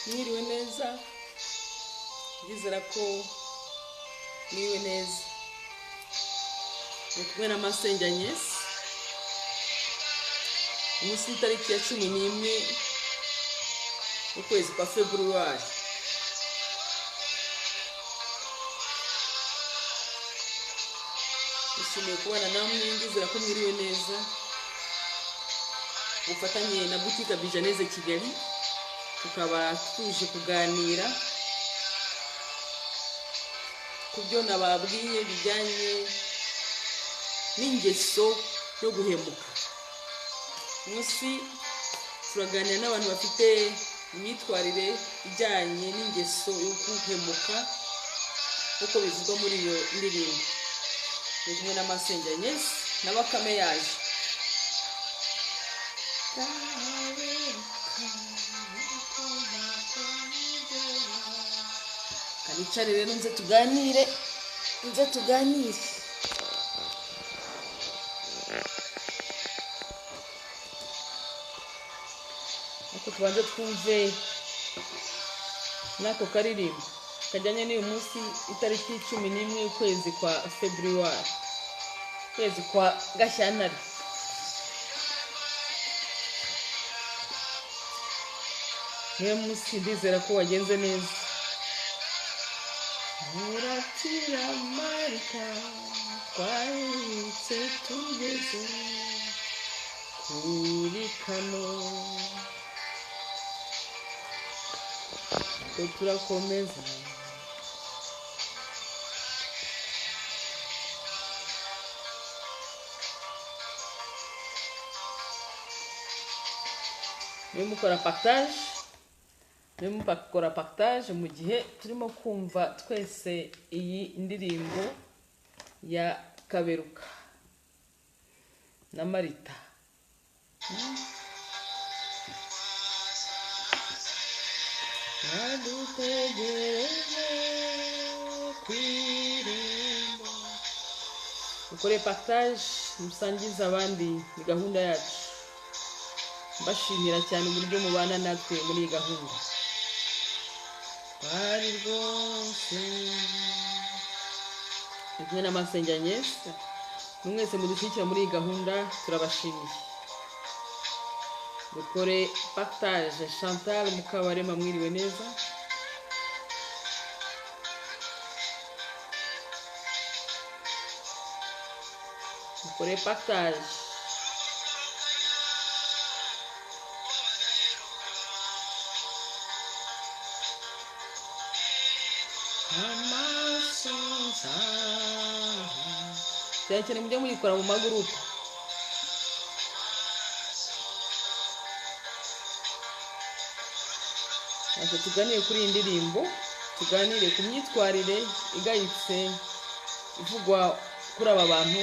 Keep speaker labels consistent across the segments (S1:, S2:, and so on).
S1: Mwiriwe neza, ndizera ko mwiriwe neza. Ndi kumwe na Masenge Agnes. Umunsi w'itariki ya 11 ukwezi kwa Februari. Nishimiye kubana namwe, ndizera ko mwiriwe neza. Ufatanye na boutique Bijaneze Kigali, tukaba tuje kuganira ku byo nababwiye bijyanye n'ingeso yo guhemuka. Munsi turaganira n'abantu bafite imyitwarire ijyanye n'ingeso yo guhemuka uko bivugwa muri iyo ndirimbo. Ndi kumwe na Masenge Agnes na Bakame yaje. Kanicare rero nze tuganire. Ako tubanze twumve nako karirimbo kajyanye n'uyu munsi itariki 11 ukwezi kwa Februari, ukwezi kwa Gashyantare. Niyo munsi ndizera ko wagenze neza. Muratira Marika twahise tugeze kuri kano, ko turakomeza. Mukora partage mu gihe turimo kumva twese iyi ndirimbo ya Kaberuka na Marita. Mukore partage, musangiza abandi, ni gahunda yacu. Mbashimira cyane uburyo mubana natwe muri iyi gahunda. Bari rwose ndi kumwe na Masenge Agnes. Mwese mudushyigikira muri iyi gahunda turabashimiye. Mukore partage. Chantal Mukabarema, mwiriwe neza. Mukore partage. Cyane mujye muyikora mu magurupe. Ati tuganire kuri iyi ndirimbo, tuganire ku myitwarire igayitse ivugwa kuri aba bantu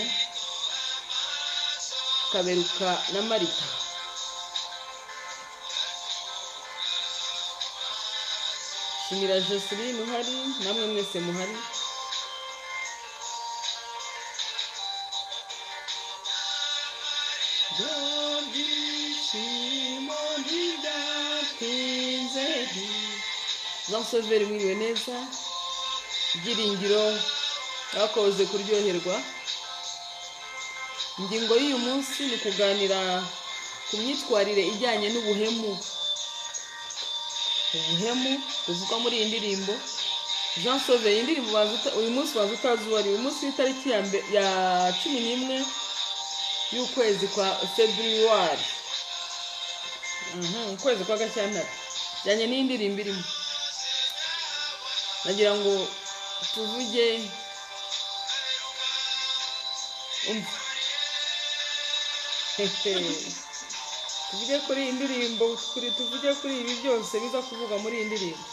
S1: Kaberuka na Marita. Shimira Joseline uhari, namwe mwese muhari. Jean-Sauveur, mwiriwe neza. Byiringiro bakoze kuryoherwa. Ingingo y'uyu munsi ni kuganira ku myitwarire ijyanye n'ubuhemu. Ubuhemu buvugwa muri iyi ndirimbo. Jean-Sauveur, iyi ndirimbo uyu munsi waza utazi uwari. Uyu munsi w'itariki ya 11 y'ukwezi kwa Februari. Ukwezi kwa Gashyantare. Jyanye n'iyi ndirimbo irimo. Nagira ngo tuvuge tuvuge kuri iyi ndirimbo, tuvuge kuri ibi byose biza kuvuga muri iyi ndirimbo.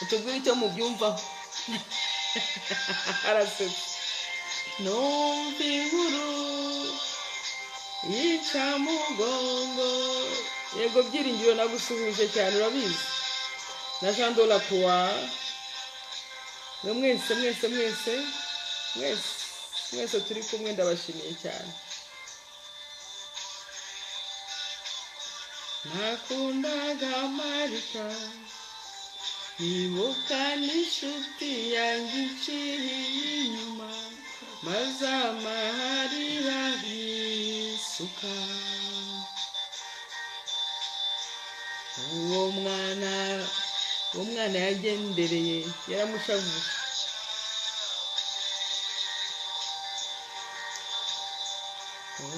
S1: Utubwire icyo mubyumvaho. Arasetse. Numva inkuru yica mugongo. Yego Byiringiro, nagusuhuje cyane, urabizi. Na Jean de la Croix. Mwese turi kumwe, ndabashimiye cyane. Nakundaga Marita nibuka n'inshuti yanjye iciye inyuma maze amarira yisuka. uwo mwana yagendereye yaramushavuje.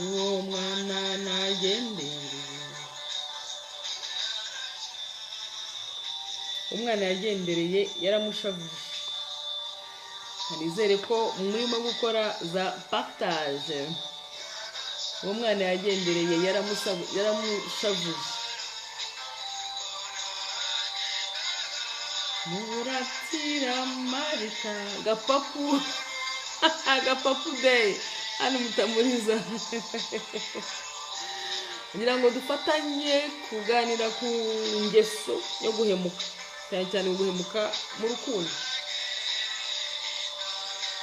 S1: uwo mwana nagendereye, umwana yagendereye yaramushavuje. nizere ko murimo gukora za partage. uwo mwana yagendereye yaramushavuje. muratira marita gapapu gapapu day hano mutamuriza kugira ngo dufatanye kuganira ku ngeso yo guhemuka, cyane cyane guhemuka mu rukundo,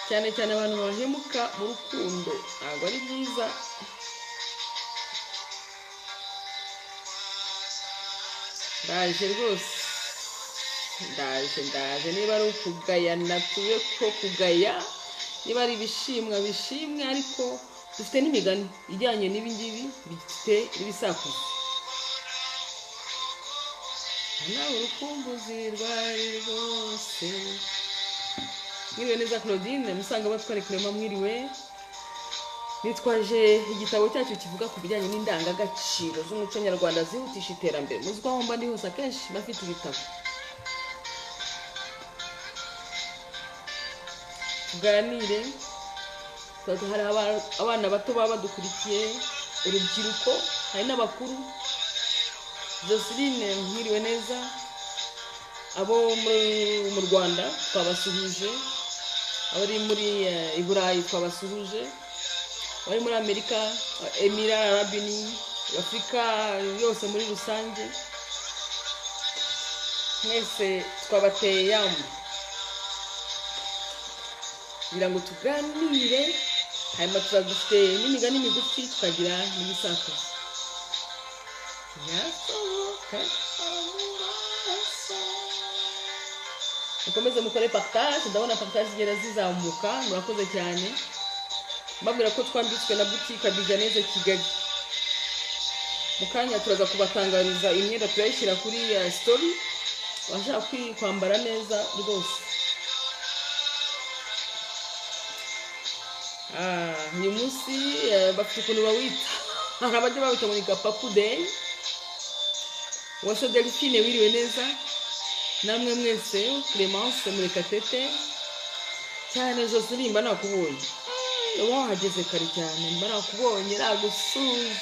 S1: cyane cyane abantu bahemuka mu rukundo ntabwo ari byiza. ndaje rwose, ndaje niba ari ukugaya natuye ko kugaya, niba ari ibishimwa bishimwe, ariko dufite n'imigani ijyanye n'ibi ngibi bifite ibisakuzo. nawe urukumbuzi rwari rwose. mwiriwe neza Claudine musanga batware kurema, mwiriwe. nitwaje igitabo cyacu kivuga ku bijyanye n'indangagaciro z'umuco nyarwanda zihutisha iterambere. muzi ko aho mba ndi hose akenshi bafite ibitabo. tuganire, hari abana bato baba badukurikiye, urubyiruko, hari n'abakuru. Joseline mwiriwe neza. abo mu Rwanda twabasuhuje, abari muri i Burayi twabasuhuje, abari muri Amerika, Emira Arabini, Afurika yose muri rusange, mwese twabateye yambu kugira ngo tuganire. hanyuma tuzadufite n'imigani migufi, tukagira n'ibisakuzo. yasohoka amaraso. mukomeze mukore partage, ndabona partage zigera zizamuka, murakoze cyane. mbabwira ko twanditswe na boutique Abijaneze Kigali. mu kanya turaza kubatangariza imyenda turayishyira kuri story, washaka kwambara neza rwose. uyu munsi bafite ukuntu bawita, hari abajya bawita muri gapapu day. wase Delphine wiriwe neza. namwe mwese Clemence Murekatete cyane. Joseline mba nakubonye, wahageze kare cyane, mba nakubonye nagusuje.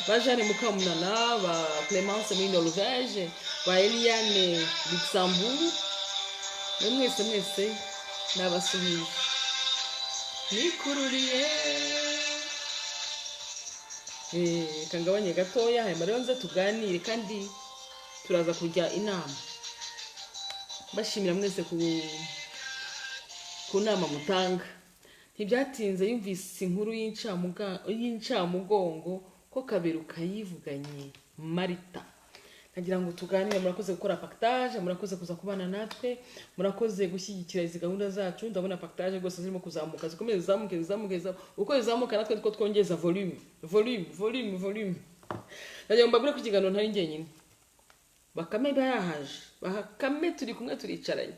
S1: ba Jeanne Mukamunana, ba Clemence muri Norvège, ba Eliane Luxembourg, mwese nabasubije. nikururiye kangabanye gatoya, hanyuma rero nze tuganire, kandi turaza kujya inama. bashimira mwese ku nama mutanga. ntibyatinze yumvise inkuru y'incamugongo ko Kaberuka yivuganye Marita. nagira ngo tuganire. murakoze gukora partage, murakoze kuza kubana natwe, murakoze gushyigikira izi gahunda zacu. ndabona partage rwose zirimo kuzamuka, zikomeze zizamuke. uko zizamuka natwe two twongeza volume. nagira ngo mbabwire ko ikiganiro ntari njyenyine. Bakame bayahaje, Bakame turi kumwe, turicaranye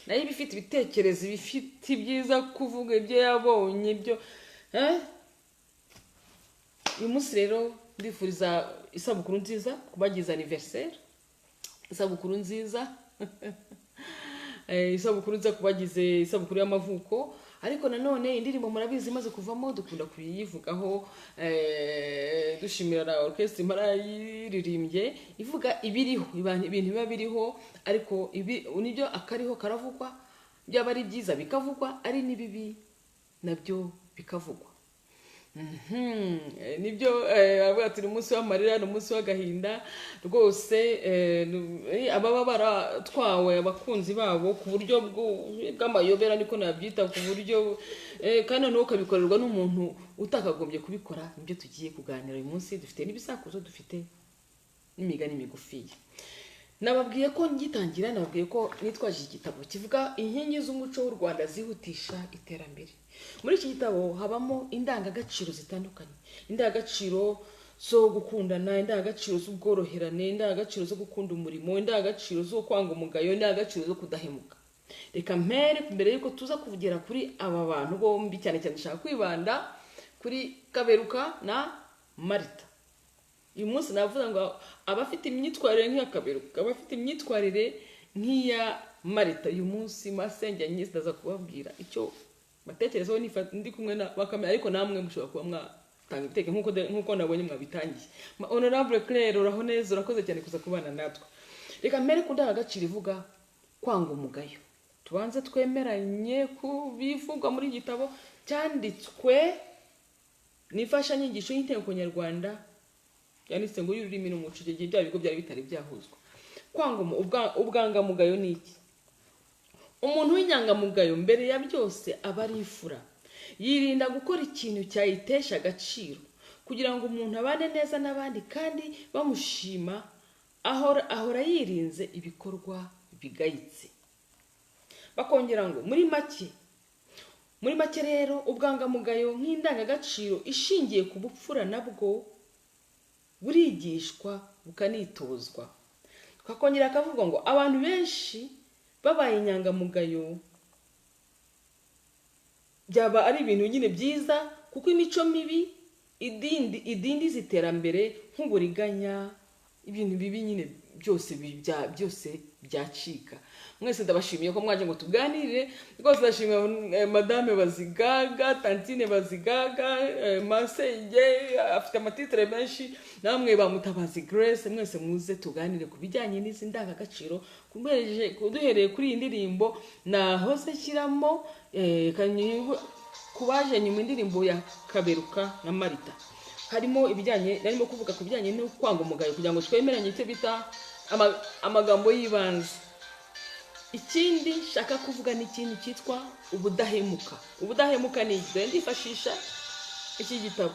S1: nayo bifite ibitekerezo, bifite ibyiza kuvuga, ibyo yabonye, ibyo uyu munsi rero ndifuriza isabukuru nziza kubagize anniversaire. isabukuru nziza isabukuru nziza kubagize isabukuru y'amavuko. ariko nanone indirimbo murabizi imaze kuvamo dukunda kuyivugaho, dushimira orchestre Impara yiririmbye ivuga ibiriho, ibintu biba biriho, ariko ibi nibyo akariho karavugwa, byaba ari byiza bikavugwa, ari nibibi nabyo bikavugwa. nibyo avuga turi umunsi w'amarira, n'umunsi w'agahinda rwose. ababa baratwawe abakunzi babo ku buryo bw'amayobera, niko nabyita, ku buryo kandi noneho ukabikorerwa n'umuntu utakagombye kubikora. nibyo tugiye kuganira uyu munsi. dufite n'ibisakuzo, dufite n'imigani migufiya. nababwiye ko ngitangira nababwiye ko nitwaje igitabo kivuga inkingi z'umuco w'u Rwanda zihutisha iterambere. Muri iki gitabo habamo indangagaciro zitandukanye, indangagaciro zo gukundana, indangagaciro z'ubworoherane, indangagaciro zo gukunda umurimo, indangagaciro zo kwanga umugayo, indangagaciro zo kudahemuka. Reka mpere mbere yuko tuza kuvugera kuri aba bantu bombi, cyane cyane ndashaka kwibanda kuri Kaberuka na Marita. Uyu munsi navuga ngo abafite imyitwarire nk'iya Kaberuka, abafite imyitwarire nk'iya Marita, uyu munsi masenge nyinshi ndaza kubabwira icyo batekerezaho ndi kumwe na bakamera, ariko namwe mushobora kuba mwatanga ibiteke nk'uko nabonye mwabitangiye. Honorable Claire, uraho neza, urakoze cyane kuza kubana natwe. Reka mbere ku ndangagaciro ivuga kwanga umugayo. Tubanze twemeranye ku bivugwa muri gitabo cyanditswe n'imfashanyigisho y'inteko nyarwanda yanditse ngo y'ururimi n'umuco, igihe bya bigo byari bitari byahuzwa. Kwanga ubwangamugayo ni iki? Umuntu w'inyangamugayo mbere ya byose aba ari imfura, yirinda gukora ikintu cyayitesha agaciro kugira ngo umuntu abane neza n'abandi kandi bamushima, ahora yirinze ibikorwa bigayitse. Bakongera ngo muri make rero ubwangamugayo nk'indangagaciro ishingiye ku bupfura nabwo burigishwa bukanitozwa. Twakongera akavuga ngo abantu benshi babaye inyangamugayo byaba ari ibintu nyine byiza, kuko imico mibi idindiza iterambere nk'uburiganya, ibintu bibi nyine byose byacika. Mwese ndabashimiye ko mwaje ngo tuganire rwose. Ndashimiye Madame Bazigaga, Tantine Bazigaga, Masenge afite amatitre menshi, namwe ba Mutabazi Grace, mwese muze tuganire ku bijyanye n'izi ndangagaciro. Duhereye kuri iyi ndirimbo nahoze shyiramo kubaje nyuma indirimbo ya Kaberuka na Marita, harimo ibijyanye, narimo kuvuga ku bijyanye no kwanga umugayo kugira ngo twemeranye icyo bita amagambo y'ibanze. Ikindi shaka kuvuga ni ikintu cyitwa ubudahemuka. Ubudahemuka ni iki? Ndifashisha iki gitabo,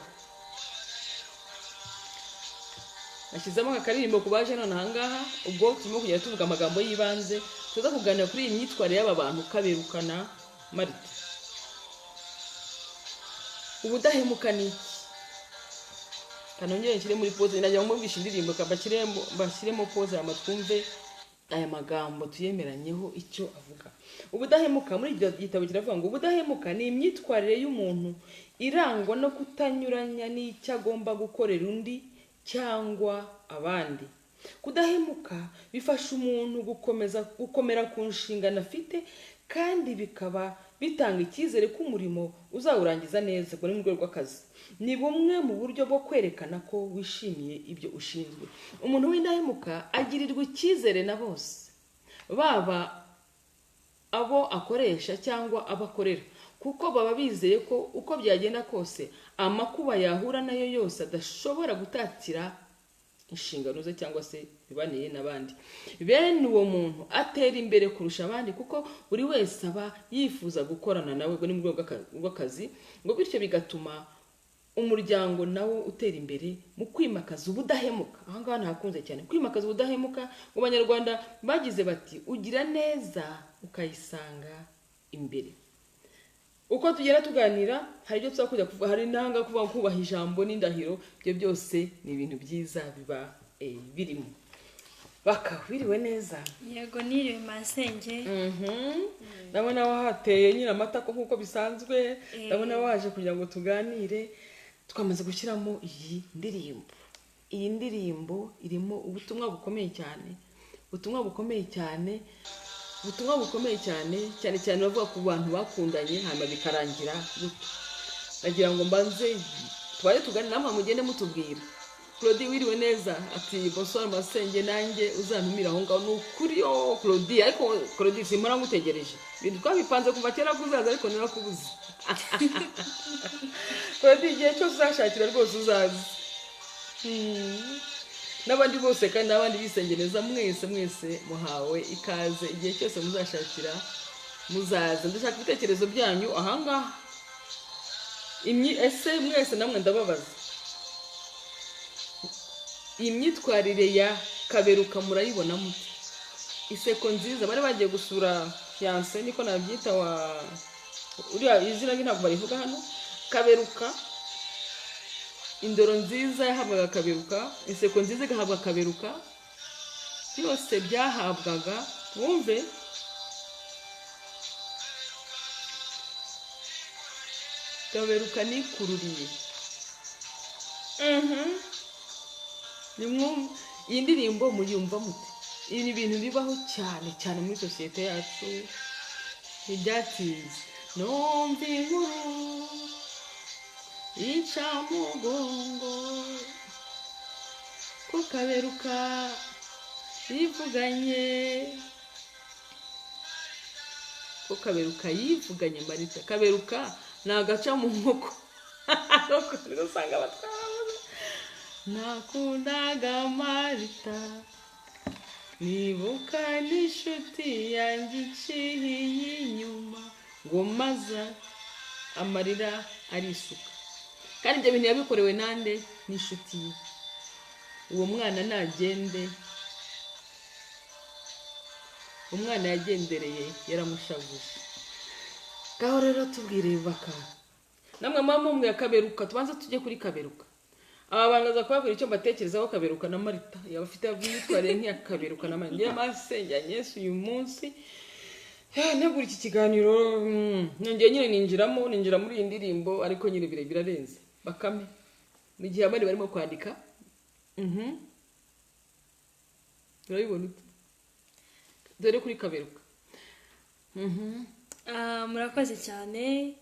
S1: nashyizemo akaririmbo kubaje none ahangaha. Ubwo turimo kugenda tuvuga amagambo y'ibanze, tuza kuganira kuri iyi myitwarire y'aba bantu Kaberuka na Marita. Ubudahemuka ni iki? Kanongere nshyire muri pause, najya mubwisha indirimbo bashyiremo pause amatwumve aya magambo tuyemeranyeho icyo avuga. Ubudahemuka muri iki gitabo kiravuga ngo ubudahemuka ni imyitwarire y'umuntu irangwa no kutanyuranya n'icyo agomba gukorera undi cyangwa abandi. Kudahemuka bifasha umuntu gukomera ku nshingano afite, kandi bikaba bitanga icyizere ko umurimo uzawurangiza neza muri mu rwego rw'akazi. Ni bumwe mu buryo bwo kwerekana ko wishimiye ibyo ushinzwe. Umuntu w'indahemuka agirirwa icyizere na bose, baba abo akoresha cyangwa abakorera, kuko baba bizeye ko uko byagenda kose amakuba yahura nayo yose adashobora gutatira inshingano ze cyangwa se bibaniye n'abandi. Bene uwo muntu atera imbere kurusha abandi, kuko buri wese aba yifuza gukorana nawe muri mu rwego rw'akazi, ngo bityo bigatuma umuryango nawo utera imbere mu kwimakaza ubudahemuka. Aha ngaha nahakunze cyane kwimakaza ubudahemuka. Mu Banyarwanda bagize bati ugira neza ukayisanga imbere. Uko tugera tuganira hari ibyo tuzakujya kuvuga, hari nanga kuvuga kubaha ijambo n'indahiro, ibyo byose ni ibintu byiza biba birimo. Bakawiriwe neza.
S2: Yego niriwe Masenge.
S1: Ndabona wahateye nyina amatako nkuko bisanzwe. Ndabona waje kugira ngo tuganire. Twamaze gushyiramo iyi ndirimbo. Iyi ndirimbo irimo ubutumwa bukomeye cyane. Ubutumwa bukomeye cyane cyane bavuga ku bantu bakundanye hanyuma bikarangira gutyo. Nagira ngo mbanze twaje tuganira namwe mugende mutubwira. Claudie wiriwe neza ati bonsoir Masenge, nanjye uzantumira aho ngaho. Nukuri yo Claudie, ariko Claudie simara ngutegereje. Bintu twabipanze kuva kera kuzaza ariko narakubuze. Claudie igihe cyo uzashakira rwose uzaza. N'abandi bose kandi n'abandi bisengereza mwese muhawe ikaze, igihe cyose muzashakira muzaza. Ndashaka ibitekerezo byanyu ahangaha. Ese mwese namwe ndababaza, iyi myitwarire ya Kaberuka murayibona mute? iseko nziza bari bagiye gusura fiance niko nabyita wa uriya izina rye ntabwo barivuga hano, Kaberuka. Indoro nziza yahabwaga Kaberuka, iseko nziza igahabwa Kaberuka, byose byahabwaga. Wumve Kaberuka nikururiye. Iyi ndirimbo muyumva mute? Ibi ni ibintu bibaho cyane cyane muri sosiyete yacu, ntibyatize. Numva inkuru ica mugongo ko Kaberuka yivuganye, ko Kaberuka yivuganye Marita. Kaberuka ni agaca mu nkoko usanga batwara. Nakundaga Marita, nibuka n'inshuti yanjye iciye inyuma, ngo maza amarira arisuka. Kandi ibyo bintu yabikorewe nande? N'inshuti ye. Uwo mwana nagende, umwana yagendereye yaramushavuje. Gaho rero tubwire baka namwe mama umwe ya Kaberuka, tubanza tujye kuri Kaberuka. Aba bangaza kubabwira icyo mbatekerezaho Kaberuka na Marita. Yabafite abitware nk'iya Kaberuka na Marita. Masenge Yesu uyu munsi negura iki kiganiro, nongeye nyine ninjira muri iyi ndirimbo, ariko nyine birarenze. Bakame mu gihe abandi barimo kwandika. Urabibona ute? Dore kuri Kaberuka.
S2: Murakoze cyane.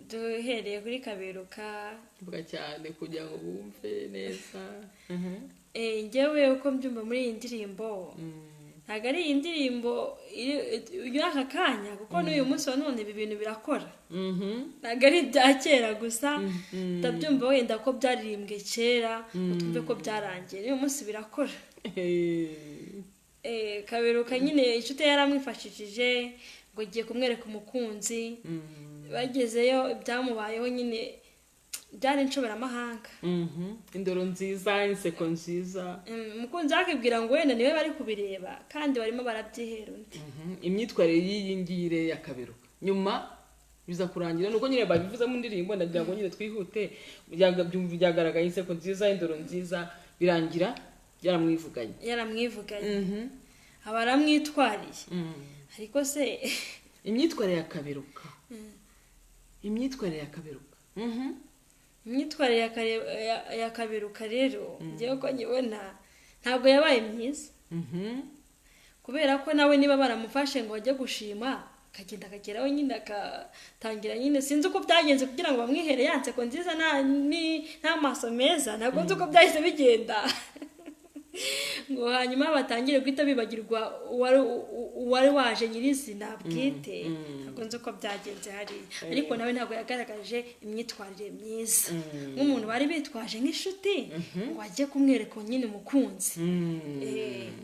S2: Duhereye kuri Kaberuka
S1: vuga cyane kugira ngo bumve neza.
S2: Njyewe uko mbyumva muri iyi ndirimbo, ntabwo ari iyi ndirimbo y'aka kanya, kuko n'uyu munsi wa none ibi bintu birakora. Ntabwo ari ibya kera gusa, ndabyumva wenda ko byaririmbwe kera, utumve ko byarangiye. N'uyu munsi birakora. Kaberuka nyine inshuti yaramwifashishije ngo agiye kumwereka umukunzi. Bagezeyo ibyamubayeho nyine byari inshoberamahanga. Indoro nziza, inseko nziza. Umukunzi akibwira ngo wenda niwe bari kubireba, kandi barimo barabyihera undi. Imyitwarire y'iyi ngire ya Kaberuka nyuma biza kurangira nuko nyine babivuze mu ndirimbo. Ndagira ngo nyine twihute, byagaragaye inseko nziza, indoro nziza, birangira yaramwivuganye. Abaramwitwariye. Ariko se imyitwarire ya Kaberuka, imyitwarire ya Kaberuka rero ngiye ko nyibona ntabwo yabaye myiza. Kubera ko nawe niba baramufashe ngo ajye gushima, akagenda akageraho nyine akatangira nyine, sinzi uko byagenze kugira ngo bamwihere yanse ko nziza nta maso meza, ntabwo nzi uko byahise bigenda. Ngo hanyuma batangire guhita bibagirwa uwari waje nyirizina bwite. Ntabwo nzi uko byagenze hariya, ariko nawe ntabwo yagaragaje imyitwarire myiza nk'umuntu bari bitwaje nk'inshuti ngo ajye kumwereka nyine umukunzi.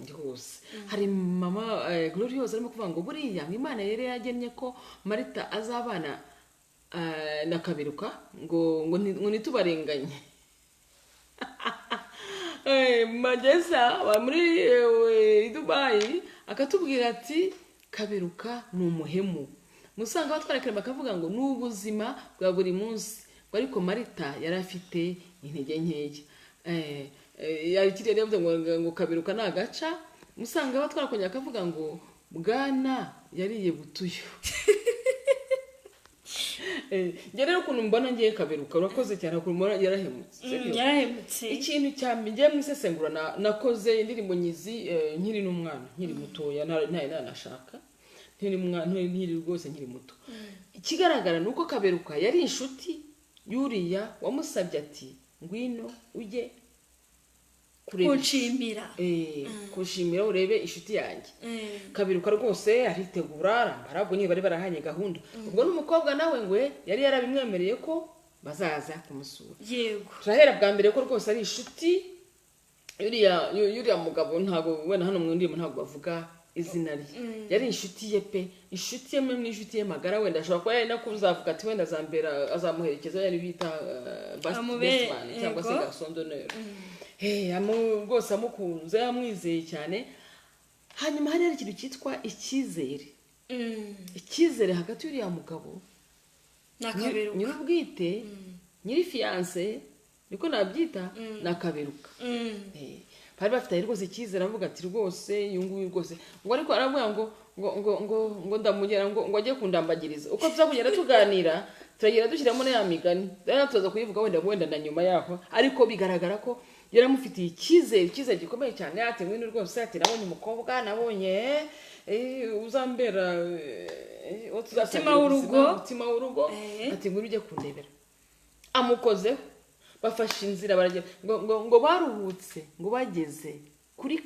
S2: Rwose hari mama Gloriose arimo kuvuga ngo buriya Imana yari yagennye ko Marita azabana na Kaberuka, ngo ntitubarenganye. Magesa wa muri Dubai akatubwira ati Kaberuka ni umuhemu. Musanga batwarekera bakavuga ngo n'ubuzima bwa buri munsi, ariko Marita yari afite intege nkeya. Yari kirere yavuze ngo Kaberuka nagaca. Musanga batwarakongera akavuga ngo bwana yariye butuyo. Njye rero ukuntu mbona ngiye Kaberuka urakoze cyane, ukuntu yarahemutse. Ikintu cyambi ngiye mwisesengura nakoze indirimbo nyizi nkiri n'umwana, nkiri mutoya, nanashaka nkiri rwose nkiri muto. Ikigaragara nuko Kaberuka yari inshuti yuriya wamusabye ati ngwino ujye kunshimira urebe inshuti yanjye. Kaberuka rwose aritegura arambara, ubwo nyine bari barahanye gahunda. Ubwo n'umukobwa nawe ngo yari yarabimwemereye ko bazaza kumusura. Yego, turahera bwa mbere ko rwose ari inshuti yuriya mugabo. Ntabwo wenda hano mu ndimo ntabwo bavuga izina rye. Yari inshuti ye pe, inshuti ye n'inshuti ye magara. Wenda ashobora kuba yari nakuzavuga ati wenda azamuherekeza, yari bita bestman cyangwa se garçon d'honneur. Rwose amukunze, amwizeye cyane.
S3: hanyuma hari ikintu cyitwa icyizere
S2: Mm.
S3: icyizere hagati y'uriya mugabo
S2: Nakaberuka.
S3: nyir'ubwite nyiri fiyanse niko nabyita nakaberuka bari bafite rwose icyizere avuga ati rwose uyu nguyu rwose ngo ariko aravuga ngo ndamugera ngo ajye kundambagiriza uko tuza kugenda tuganira turagenda dushyiramo na ya migani rero tuza kuyivuga wenda na nyuma yaho ariko bigaragara ko yaramufitiye icyizere gikomeye cyane ati ngwino rwose ati nabonye umukobwa nabonye uzambera
S2: umutima
S3: w'urugo ati ngwino ujye kundebera amukozeho bafashe inzira baragera ngo baruhutse ngo bageze kuri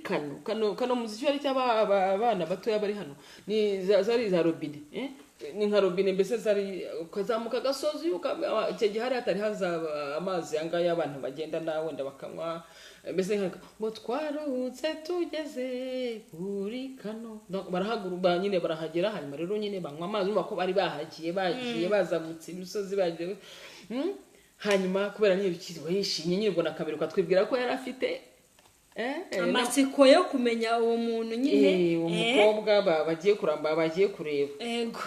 S3: kano muziki wari cy'abana batoya bari hano ni zari za robine ni nka robine mbese zari ukazamuka agasozi icyo gihe hari hatari hazaba amazi yangaya abantu bagenda wenda bakanywa mbese ngo twaruhutse tugeze kuri kano barahaguruka nyine barahagera hanyuma rero nyine banywa amazi urumva ko bari bagiye bazamutse imisozi bagiye hanyuma kubera niyo bikizwa yishimye nyine ubwo nakaberuka twibwira ko yari afite
S2: amatsiko yo kumenya uwo muntu nyine
S3: umukobwa bagiye kuramba bagiye kureba
S2: ego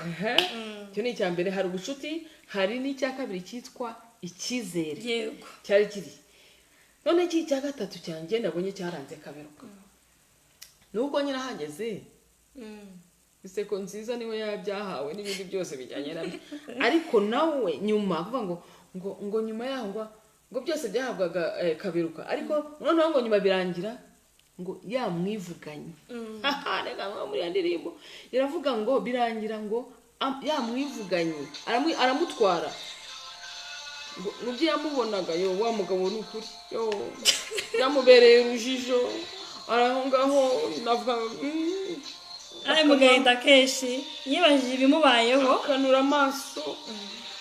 S3: cyo ni icya mbere hari ubucuti hari n'icya kabiri cyitwa icyizere
S2: yego
S3: cyari kiri none iki cya gatatu cyanjye nabonye cyaranze kaberuka nuko nyine ahageze iseko nziza niwe yabyahawe n'ibindi byose bijyanye nabyo ariko nawe nyuma kuvuga ngo nyuma yaho ngo byose byahabwaga kaberuka ariko noneho ngo nyuma birangira ngo yamwivuganye reka nko muri ya ndirimbo iravuga ngo birangira ngo yamwivuganye aramutwara ngo byo yamubonaga wa mugabo ni ukuri yamubereye urujijo araho ngaho navuga
S2: ari mu gahinda kenshi yibajije ibimubayeho
S3: akanura amaso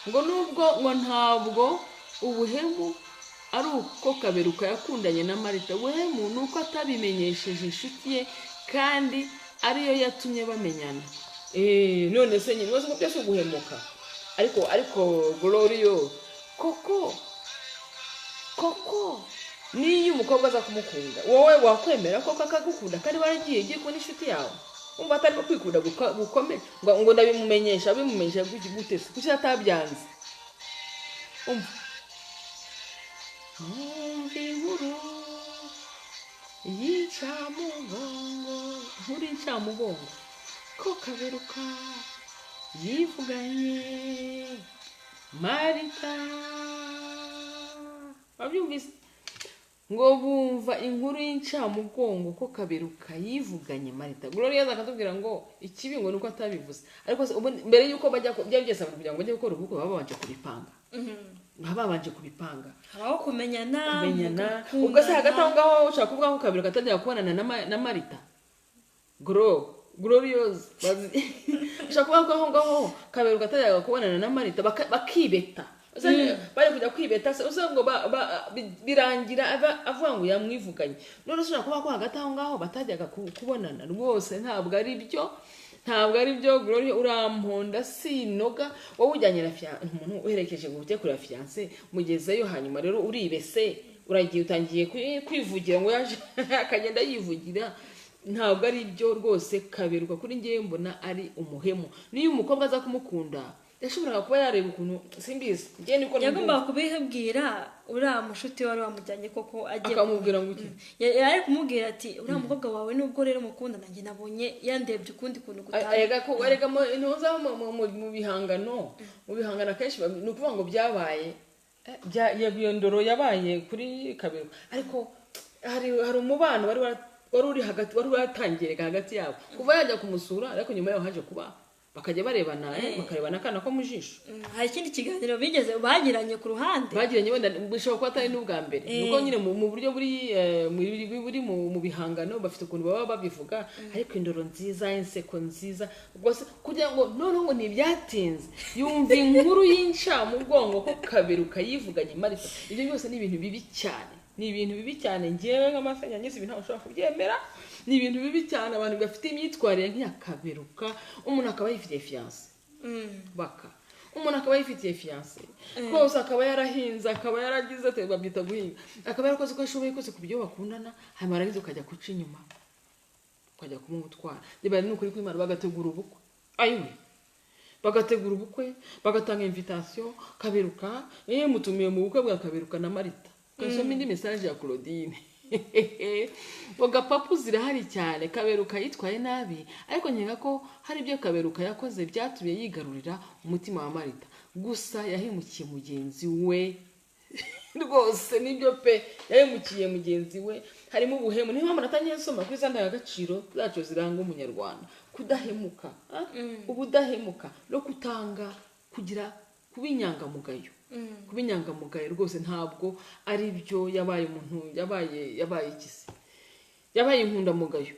S3: ngo nubwo ngo ntabwo ubuhemu ari uko kaberuka yakundanye na Marita ubuhemu ni uko atabimenyesheje inshuti ye kandi ariyo yatumye bamenyana none se nyine ko byose uguhemuka ariko Glorio koko niyo umukobwa aza kumukunda wowe wakwemera ko akagukunda kandi waragiye ugiye kubona inshuti yawe umva atarimo kwikunda gukomeye ngo ndabimumenyesha gute se kuki atabyanze umva inkuru y'incamugongo ko kaberuka yivuganye Marita babyumvise ngo bumva inkuru y'incamugongo ko kaberuka yivuganye Marita Gloria yaza akatubwira ngo ikibi ngo nuko atabivuze ariko mbere yuko bajya byageze kugira ngo bajye gukora ubukwe babanje kubipanga
S2: habaho kumenyana
S3: ubwo se hagati aho ngaho ushaka kuvuga ko kaberuka atajya kubonana na Marita Glorious ushaka kuvuga ko aho ngaho kaberuka atajya kubonana na Marita bakibeta bari kujya kwibeta usanga ngo birangira avuga ngo yamwivuganye none ushobora kuba ko hagati aho ngaho batajyaga kubonana rwose ntabwo ari byo Gloria uramponda sinoga wowe ujyanye na umuntu uherekeje ngo ujye kureba fiance mugezeyo hanyuma rero uribese uragiye utangiye kwivugira ngo yaje akagenda yivugira ntabwo ari byo rwose kaberuka kuri ngewe mbona ari umuhemu niyo umukobwa aza kumukunda yashoboraga kuba yareba ukuntu simbizi ngiye niko
S2: yagomba kubihebwira uriya mushuti wari wamujyanye koko agiye
S3: akamubwira ngo iki
S2: yari kumubwira ati uriya mukobwa wawe nubwo rero mukunda nanjye nabonye yandebye ukundi kuntu gutanga
S3: erega ntuza mu bihangano akenshi ni ukuvuga ngo byabaye iyo ndoro yabaye kuri kaberuka ariko hari umubano wari uri hagati wari watangirika hagati yabo kuva yajya kumusura ariko nyuma yaho haje kuba bakajya barebana bakarebana akana ko mu jisho
S2: hari ikindi kiganiro bagiranye ku ruhande
S3: bagiranye wenda bishobora kuba atari n'ubwa mbere nuko nyine mu buryo buri mu bihangano bafite ukuntu baba babivuga ariko indoro nziza inseko nziza rwose kugira ngo noneho ngo ntibyatinze yumva inkuru y'incamugongo ko kaberuka yivuganye Marita ibyo byose ni ibintu bibi cyane ngewe nk'amasanya nyinshi ibintu ntabwo ushobora kubyemera ni ibintu bibi cyane abantu bafite imyitwarire nk'iya kaberuka umuntu akaba yifitiye fiance umuntu akaba yifitiye fiance rwose akaba yarahinze akaba yaragize babyita guhinga akaba yarakoze uko ashoboye kose ku buryo bakundana hanyuma arabizi ukajya guca inyuma ukajya kumutwara niba ari n'ukuri kw'Imana bagategura ubukwe ayiwe bagategura ubukwe bagatanga invitation Kaberuka mutumiye mu bukwe bwa Kaberuka na Marita kasome indi message ya Claudine Bogapapu zirahari cyane Kaberuka yitwaye nabi ariko nkeka ko hari ibyo Kaberuka yakoze byatumye yigarurira umutima wa Marita gusa yahemukiye mugenzi we rwose nibyo pe yahemukiye mugenzi we harimo ubuhemu niba muratangiye soma kuri za ndangagaciro zacu ziranga umunyarwanda kudahemuka ubudahemuka no kutanga kugira kubinyangamugayo kubinyangamugayo rwose ntabwo ari byo yabaye umuntu yabaye ikisi yabaye inkundamugayo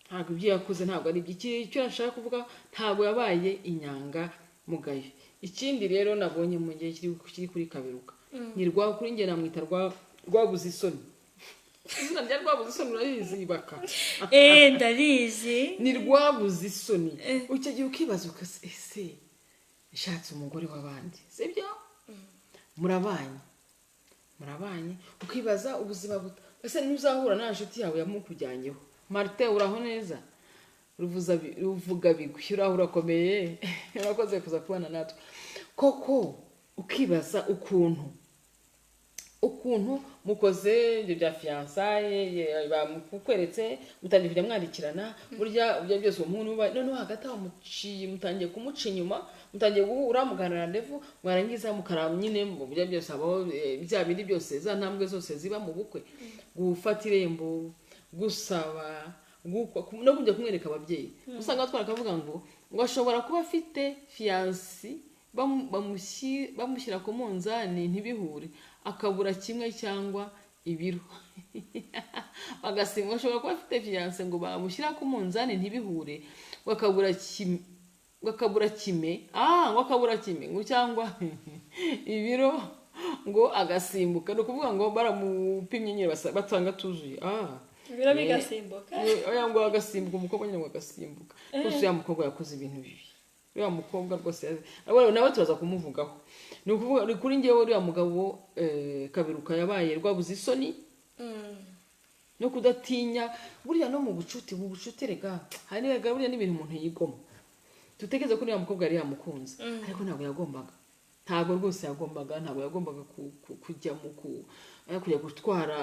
S3: ntabwo ibyo yakoze ntabwo ari icyo nashaka kuvuga ntabwo yabaye inyangamugayo ikindi rero nabonye mu gihe kiri kuri Kaberuka ni kuri njye namwita rwabuze isoni izina rya rwabuze isoni urayizi baka
S2: ndarizi
S3: ni rwabuze isoni icyo gihe ukibaza ese ishatse umugore w'abandi sibyo murabanye ukibaza ubuzima buta ese ntuzahura na nshuti yawe yamukujyanyeho Martin uraho neza ruvuga bigwi urakomeye urakoze kuza kubana natwe koko ukibaza ukuntu mukoze ibyo bya fiançailles bamukweretse mutangiye kujya mwandikirana burya byose umuntu noneho hagati aho mutangiye kumuca inyuma mutangiye guhura muganira ndevu mwarangiza mukaraba nyine mu buryo byose abaho bya bindi byose za ntambwe zose ziba mu bukwe gufata irembo gusaba no kujya kumwereka ababyeyi usanga twakavuga ngo ashobora kuba afite fiancé bamushyira ku munzani ntibihure akabura kimwe cyangwa ibiro agasimba ashobora kuba afite fiancé ngo bamushyira ku munzani ntibihure bakabura kime ngo cyangwa ibiro ngo agasimbuka no kuvuga ngo baramupimye nyine batanga tuzuye
S2: ibiro bigasimbuka
S3: ngo agasimbuka umukobwa nyine ngo agasimbuka gusa ya mukobwa yakoze ibintu bibi uriya mukobwa rwose nawe turaza kumuvugaho ni ukuvuga kuri njyewe uriya mugabo Kaberuka yabaye rwabuze isoni no kudatinya burya no mu bucuti rega hari rega burya n'ibintu umuntu yigoma tutegeze ko uriya mukobwa yari yamukunze ariko ntabwo yagombaga kujya kujya gutwara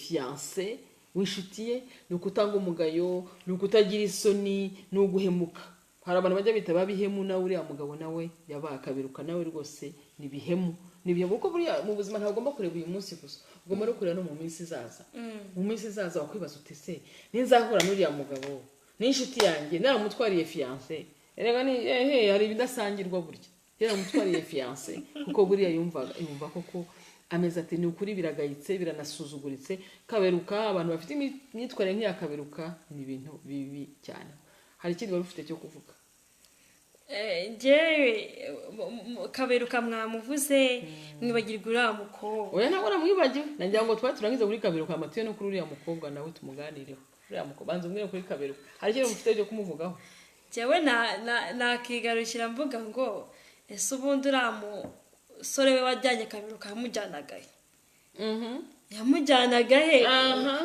S3: fiancé w'inshuti ye ni ukutanga umugayo ni ukutagira isoni ni uguhemuka hari abantu bajya bita babihemu nawe uriya mugabo nawe yabaye Kaberuka nawe rwose ni bihemu kuko buriya mu buzima ntabwo ugomba kureba uyu munsi gusa ugomba no kureba no mu minsi izaza wakwibaza uti se ninzahura n'uriya mugabo n'inshuti yanjye naramutwariye fiancé erega ni hari ibidasangirwa burya yaramutwariye fiancé kuko buriya yumva koko ameze ati ni ukuri biragayitse biranasuzuguritse Kaberuka abantu bafite imyitwarire nk'iya Kaberuka ni ibintu bibi cyane hari ikindi wari ufite cyo kuvuga
S2: Kaberuka mwamuvuze mwibagirwa uriya mukobwa
S3: oya ntabwo namwibagiwe nagira ngo twari turangize kuri Kaberuka amatiyo no kuri uriya mukobwa nawe tumuganireho uriya mukobwa banza umwe kuri Kaberuka hari ikindi mufite cyo kumuvugaho
S2: jewe nakigarukira mvuga ngo ese ubundi uriya musore we wajyanye Kaberuka yamujyanaga he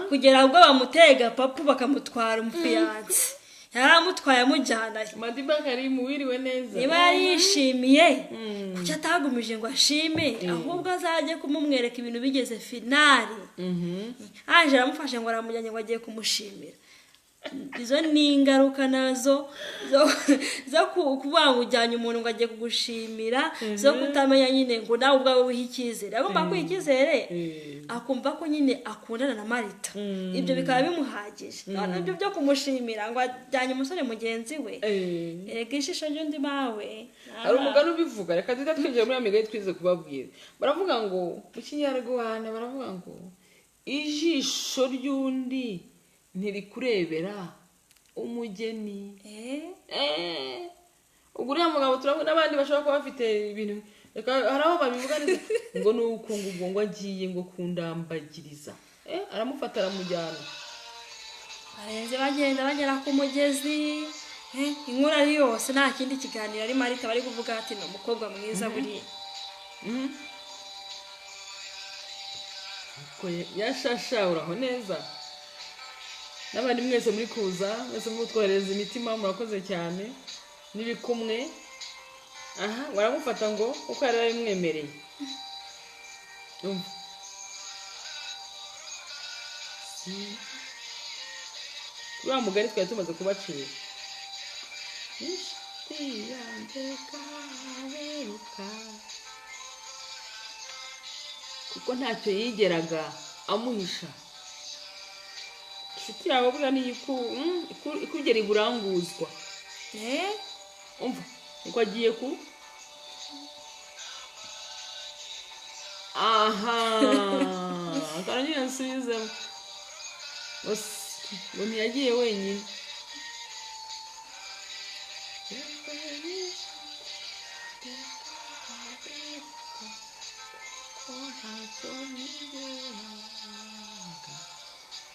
S2: kugira ngo bamutega papu bakamutwara umufiyanse yaramutwaye amujyana
S3: Madiba Karim wiriwe neza
S2: niba yishimiye kuki atagumije ngo ashime ahubwo azajye kumumwereka ibintu bigeze finali aje aramufashe ngo aramujyanye ngo agiye kumushimira izo ni ingaruka nazo zo kuvuga ngo ujyanye umuntu ngo agiye kugushimira zo kutamenya nyine ngo nawe ubwawe wiha icyizere agomba kwiha icyizere akumva ko nyine akundana na Marita ibyo bikaba bimuhagije nabyo byo kumushimira ngo ajyanye umusore mugenzi we erega ishisho ry'undi mawe
S3: hari umugani ubivuga reka twinjire muri amiga twize kubabwira baravuga ngo mu Kinyarwanda baravuga ngo ijisho ry'undi ntirikurebera umugeni ubwo uriya mugabo turabona n'abandi bashobora kuba bafite ibintu hari aho babivuga ngo ni uko ngo agiye ngo kundambagiriza aramufata aramujyana
S2: barenze bagera ku mugezi inkuru ari yose nta kindi kiganiro ari Marita bari kuvuga ati ni umukobwa mwiza buriya
S3: yashasha uraho neza n'abandi mwese muri kuza mwese mutwohereza imitima murakoze cyane n'ibikumwe aha baramufata ngo uko yari abimwemereye wa mugari twari tumaze kubacira kuko ntacyo yigeraga amuhisha. Inshuti yawe buriya ni ikugera iburanguzwa. Umva uko agiye ku aha akaranyira nsubizemo ngo ntiyagiye wenyine.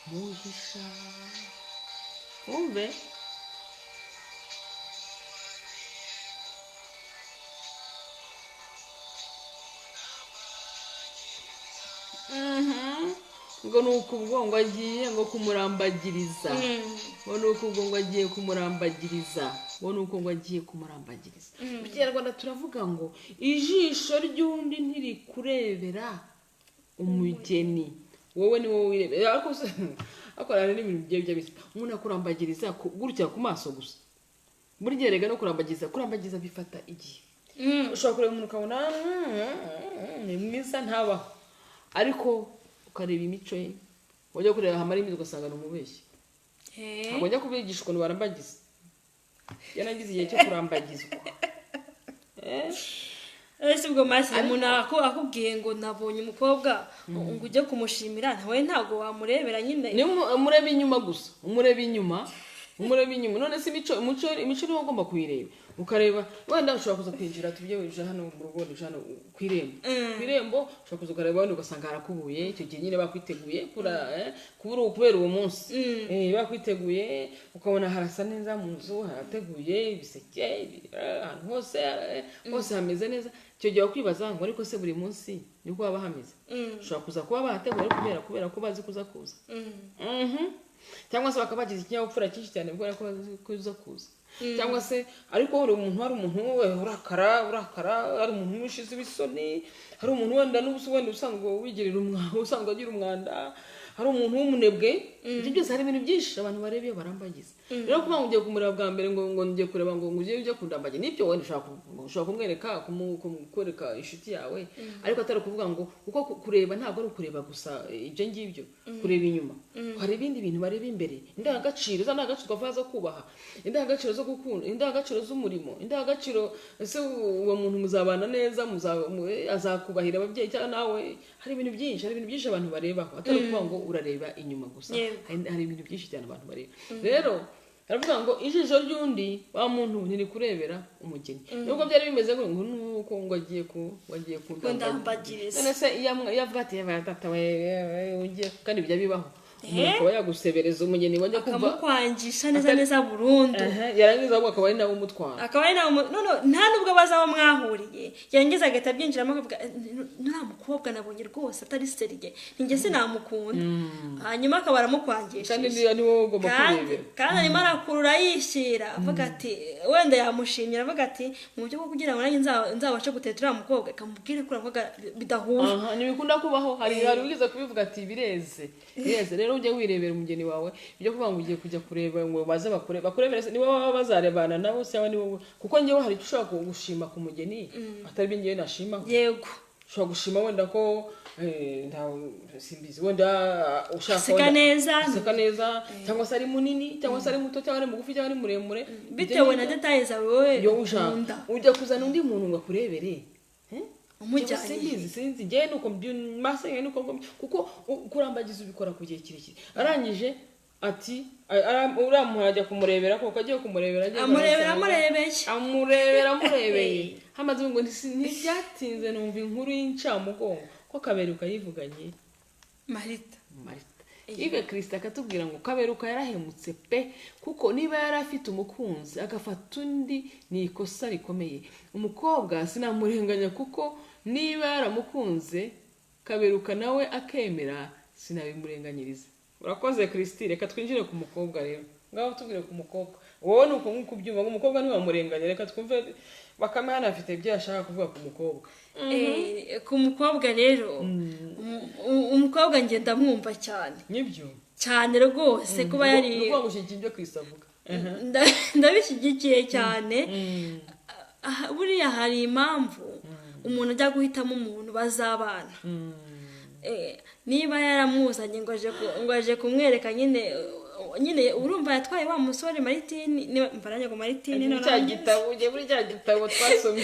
S3: Mugisha umve ngo nuko ubwo ngo agiye ngo kumurambagiriza ngo nuko ubwo ngo agiye kumurambagiriza ngo nuko ngo agiye kumurambagiriza. Mu Kinyarwanda turavuga ngo ijisho ry'undi ntirikurebera umugeni, wowe ni wowe wirebera. Ariko akorana n'ibintu bigiye byabise umuntu akurambagiriza gutya ku maso gusa. Muri gihe rega no kurambagiza bifata igihe. Ushobora kureba umuntu ukabona ni mwiza ntabaho, ariko ukareba imico ye, wajya kureba hamara imizi ugasanga ni umubeshyi. Ntabwo njya kubigisha ukuntu barambagiza, yanagize igihe cyo kurambagizwa.
S2: Ese ubwo masi umuntu akubwiye ngo nabonye umukobwa ngo ujye kumushimira, nawe ntabwo wamurebera nyine.
S3: Ni umureba inyuma gusa, umureba inyuma. None se imico niwo ugomba kuyireba, ukareba wenda ushobora kuza kwinjira tujye uje hano mu rugo uje hano kwirembo ushobora kuza ukareba wenda ugasanga harakubuye. Icyo gihe nyine bakwiteguye kubera uwo munsi bakwiteguye, ukabona harasa neza mu nzu, harateguye ibiseke ahantu hose hameze neza. Icyo gihe wakwibaza ngo ariko se buri munsi niko haba hameze. Ushobora kuza kuba bahateguye kubera ko bazi kuza kuza, cyangwa se bakabagize ikinyabupfura cyinshi cyane kubera ko bazi kuza kuza. Cyangwa se ariko hari umuntu urakara, hari umuntu ushize ibisoni, hari umuntu wenda n'ubusuwenda usanzwe wigirira usanzwe agira umwanda, hari umuntu w'umunebwe. Ibyo byose hari ibintu byinshi abantu bareba iyo barambagiza. Rero kuba ngo ugiye kumureba bwa mbere ngo ngiye kureba ngo ujye kundambagira, nibyo wenda ushobora kumwereka kumwereka inshuti yawe, ariko atari kuvuga ngo kuko kureba ntabwo ari ukureba gusa ibyo ngibyo, kureba inyuma hari ibindi bintu bareba imbere. Indangagaciro twavuga zo kubaha, indangagaciro zo gukunda, indangagaciro z'umurimo, indangagaciro ese uwo muntu muzabana neza, azakubahira ababyeyi cyangwa nawe. Hari ibintu byinshi abantu barebaho, atari kuvuga ngo urareba inyuma gusa. Hari ibintu byinshi cyane abantu bareba. Rero aravuga ngo ijisho ry'undi wa muntu ntiri kurebera umugeni. Nubwo byari bimeze ngo nuko ngo agiye kundambagiriza. None se yavuga ati yabatata we ugiye, kandi bijya bibaho. Umuntu akaba yagusebereza umugeni wajya kumva
S2: akamukwangisha neza burundu,
S3: yarangiza ahubwo akaba ari nawe umutwara,
S2: nta nubwo bazaho mwahuriye, yarangiza agahita abyinjiramo akavuga nta mukobwa nabonye rwose atari serige, ninjye sinamukunda. Hanyuma akaba aramukwangisha,
S3: kandi ni wowe ugomba kurebera,
S2: kandi arimo arakurura yishyira avuga ati wenda yamushimira, avuga ati mu buryo bwo kugira ngo nanjye nzabashe gutetera uriya mukobwa, akamubwire ko uravuga bidahura.
S3: Ntibikunda kubaho. Hari ugize kubivuga ati bireze. Rero ujye wirebera umugeni wawe, ibyo kuvuga ngo ugiye kujya kureba ngo baze bakurebere niba baba bazarebana nabo cyangwa ni wowe. Kuko njyewe hari icyo ushobora gushima ku mugeni atari byo njyewe nashimaho.
S2: Yego,
S3: ushobora gushima wenda ko simbizi wenda ushaka
S2: aseka
S3: neza, cyangwa se ari munini, cyangwa se ari muto, cyangwa ari mugufi, cyangwa ari muremure,
S2: bitewe na details zawe wowe
S3: ukunda. Ujya kuzana undi muntu ngo akurebere
S2: umujyanye,
S3: sinzi njye nuko mbasenge nuko kuko kurambagiza ubikora ku gihe kirekire. Arangije ati uramuha ajya kumurebera, ko kagiye kumurebera amurebeye hamaze ngo ntibyatinze numva inkuru y'incamugongo ko Kaberuka yivuganye
S2: Marita.
S3: Ibe Kristo akatubwira ngo Kaberuka yarahemutse pe, kuko niba yari afite umukunzi agafata undi ni ikosa rikomeye. Umukobwa sinamurenganya kuko niba yaramukunze Kaberuka nawe akemera sinabimurenganyiriza. urakoze Christine, reka twinjire ku mukobwa rero. Ngaho tubwire ku mukobwa. Wowe nuko nkukubyumva ngo umukobwa ntiwamurenganya, reka twumve Bakame hano afite ibyo yashaka kuvuga ku mukobwa.
S2: Ku mukobwa rero umukobwa nge ndamwumva cyane.
S3: Nibyo.
S2: Cyane rwose kuba yari
S3: nuko gushyigikira ibyo Kristavuga.
S2: Ndabishyigikiye cyane. Buriya hari impamvu umuntu ajya guhitamo umuntu bazabana. Niba yaramuzanye ngo aje kumwereka nyine urumva yatwaye wa musore Maritini niba mparanye ngo Maritini
S3: no cya gitabo uje muri cya gitabo twasomye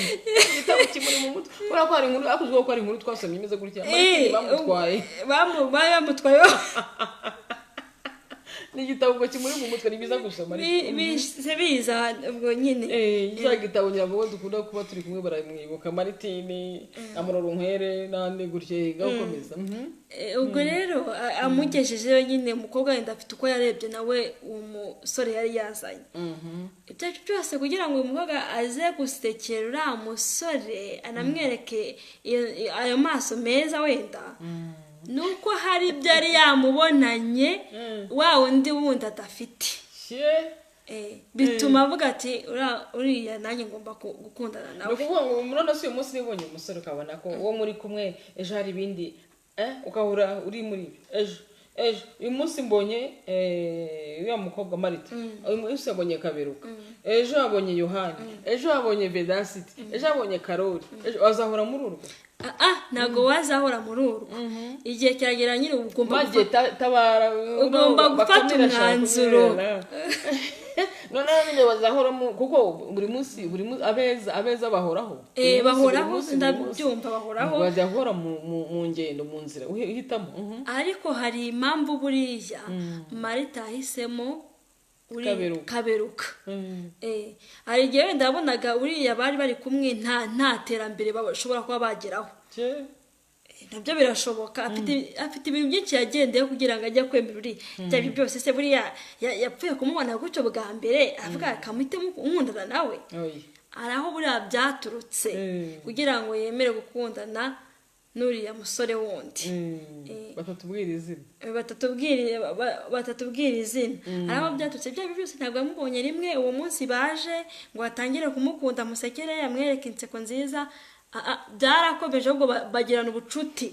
S3: igitabo kimuri mu mutwe ura ko ari inkuru akuzwe ko ari inkuru twasomye imeze gutya Maritini bamutwaye ni igitabo ngo kimuri mu mutwe nibiza gusoma
S2: bise biza ubwo nyine
S3: cya gitabo nyabo dukunda kuba turi kumwe baramwibuka Maritini amuroro nkwere nande gutye gakomeza
S2: ubwo rero amugesheje nyine umukobwa wenda afite uko yarebye nawe uwo musore yari yazanye ibyo byose kugira ngo umukobwa aze gusekera uriya musore anamwereke ayo maso meza wenda nuko hari ibyo yari yamubonanye wa undi wundi adafite bituma avuga ati uriya nanjye ngomba gukundana nawe.
S3: Nukuvuga ngo murona si uyu munsi nibonye umusore ukabona ko uwo muri kumwe ejo hari ibindi ukahura uri muri ejo uyu munsi mbonye uyu mukobwa Marita, uyu munsi yabonye Kaberuka, ejo yabonye Yohani, ejo yabonye Vedasiti, ejo yabonye Karoli, ejo azahora muri urwo.
S2: Ntago wazahora muri urwo. Igihe kiragera nyine ugomba gufata umwanzuro.
S3: None nyine bazahora kuko buri munsi abeza bahoraho.
S2: Bahoraho ndabyumva bahoraho.
S3: Bazahora mu ngendo mu nzira uhitamo.
S2: Ariko hari impamvu buriya Marita ahisemo Kaberuka. Hari igihe wenda yabonaga uriya bari kumwe nta terambere bashobora kuba bageraho. Nabyo birashoboka afite ibintu byinshi yagendeye kugira ngo ajye kwemera uri ibyo byose se buriya yapfuye kumubona gutyo bwa mbere avuga akamutemo umwundana nawe araho buriya byaturutse kugira ngo yemere gukundana nuriya musore wundi. Batatubwira izina araho byaturutse ibyo byose ntabwo yamubonye rimwe uwo munsi baje ngo atangire kumukunda musekere yamwereke inseko nziza. Byarakomeje ahubwo bagirana ubucuti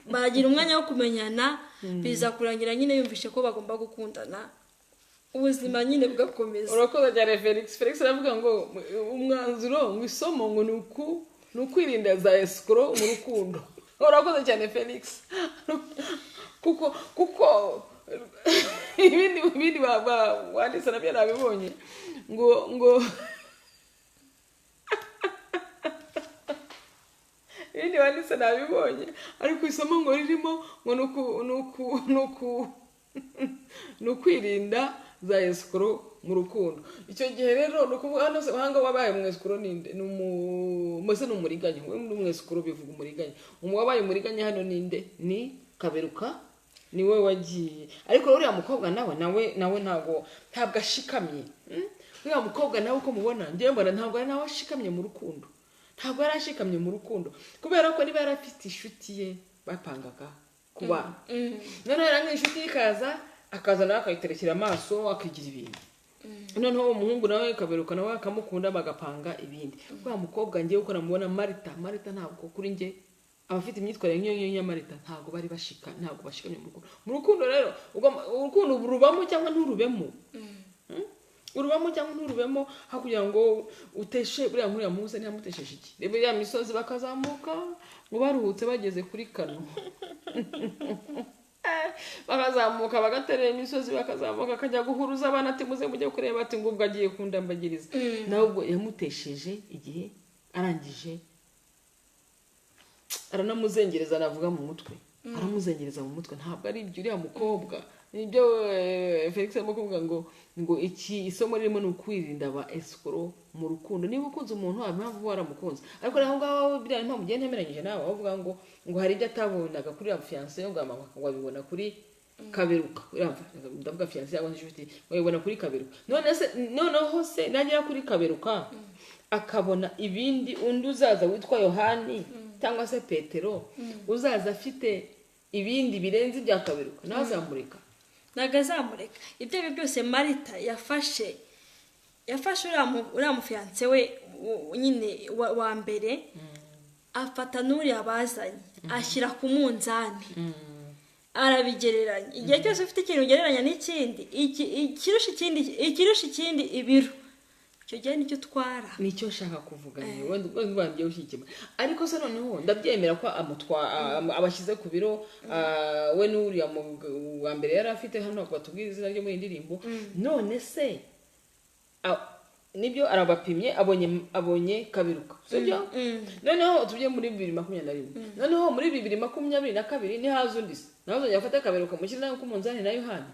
S2: bagira umwanya wo kumenyana biza kurangira nyine yumvishe ko bagomba gukundana ubuzima nyine bugakomeza.
S3: Urakoze cyane Felix aravuga ngo umwanzuro ngo isomo ngo ni ukwirinda za escrow mu rukundo. Urakoze cyane Felix kuko ibindi wanditse nabyo nabibonye ngo ibindi wanditse nabibonye ariko isomo ngo ririmo ngo nukwirinda za escrow mu rukundo. Icyo gihe rero nukuvuga hano se bahanga wabaye mu escrow ninde mose n'umuriganya mu escrow bivuga umuriganya wabaye umuriganya hano ninde ni Kaberuka niwe wagiye. Ariko uriya mukobwa nawe ntabwo ashikamye. Uriya mukobwa nawe uko mubona ngiye mbona ntabwo ari nawe ashikamye mu rukundo. Ntabwo yarashikamye mu rukundo kubera ko niba yarafite inshuti ye bapangaga kuba none yaranga inshuti akaza nawe akayiterekera amaso akigira ibintu. Noneho umuhungu nawe Kaberuka nawe akamukunda bagapanga ibindi. Kwa mukobwa ngiye uko namubona Marita ntabwo kuri nge abafite imyitwarire nk'iyo ya Marita ntabwo bashikamye mu rukundo. Rero urukundo rubamo cyangwa nturubemo urubamo cyangwa nturubemo hakugira ngo uteshe buriya nkuriya muze ntiyamutesheje iki. Reba ya misozi bakazamuka ngo baruhutse bageze kuri Kano bakazamuka bagaterera imisozi bakazamuka akajya guhuruza abana ati muze mujye kureba ati ngubwo agiye kundambagiriza. Nabwo yamutesheje igihe arangije aranamuzengereza navuga mu mutwe aramuzengereza mu mutwe. Ntabwo ari ibyo uriya mukobwa nibyo Felix arimo kuvuga ngo iki isomo ririmo ni ukwirinda ba escrow mu rukundo. Niba ukunze umuntu impamvu waramukunze ariko aho ngaho biriya impamvu ugenda ntemeranyije nawe bavuga ngo hari ibyo atabonaga kuri ya fiancé yo ngama wabibona kuri Kaberuka. Ndavuga fiancé yabo inshuti wabibona kuri Kaberuka. Noneho se nagera kuri Kaberuka akabona ibindi undi uzaza witwa Yohani cyangwa se Petero uzaza afite ibindi birenze ibya Kaberuka nawe azamureka
S2: ntabwo azamureka. Ibyo ari byo byose Marita yafashe uriya mufiyanse we nyine wa mbere, afata n'uriya bazanye ashyira ku munzani, arabigereranya. Igihe cyose ufite ikintu ugereranya n'ikindi, ikirusha ikindi ibiro, icyo gihe nicyo utwara.
S3: Nicyo nshaka kuvuga niyo wenda ushyikima. Ariko se noneho ndabyemera ko abashyize ku biro, we n'uriya wa mbere yari afite hano batubwira izina ryo muri indirimbo. None se nibyo arabapimye abonye Kaberuka, sibyo? Noneho tugiye muri 2021, noneho muri 2022 ni hazo undi nazo yafata Kaberuka mushyira ku munzani na Yohana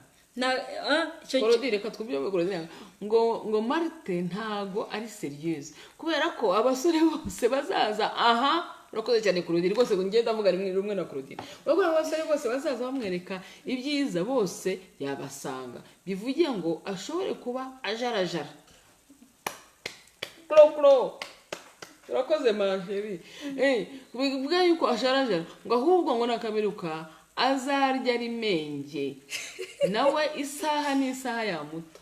S3: icyo Korodire katwubye Korodire ngo Marite ntago ari serieuse, kubera ko abasore bose bazaza urakoze cyane Korodire rwose ngenda avuga rumwe na Korodire, urabona abasore bose bazaza bamwereka ibyiza bose yabasanga, bivugiye ngo ashobore kuba ajarajara. Pro urakoze masheri bivuga yuko ajarajara, ngo ahubwo ngo na Kaberuka azarya ari menge nawe isaha n'isaha yamuta.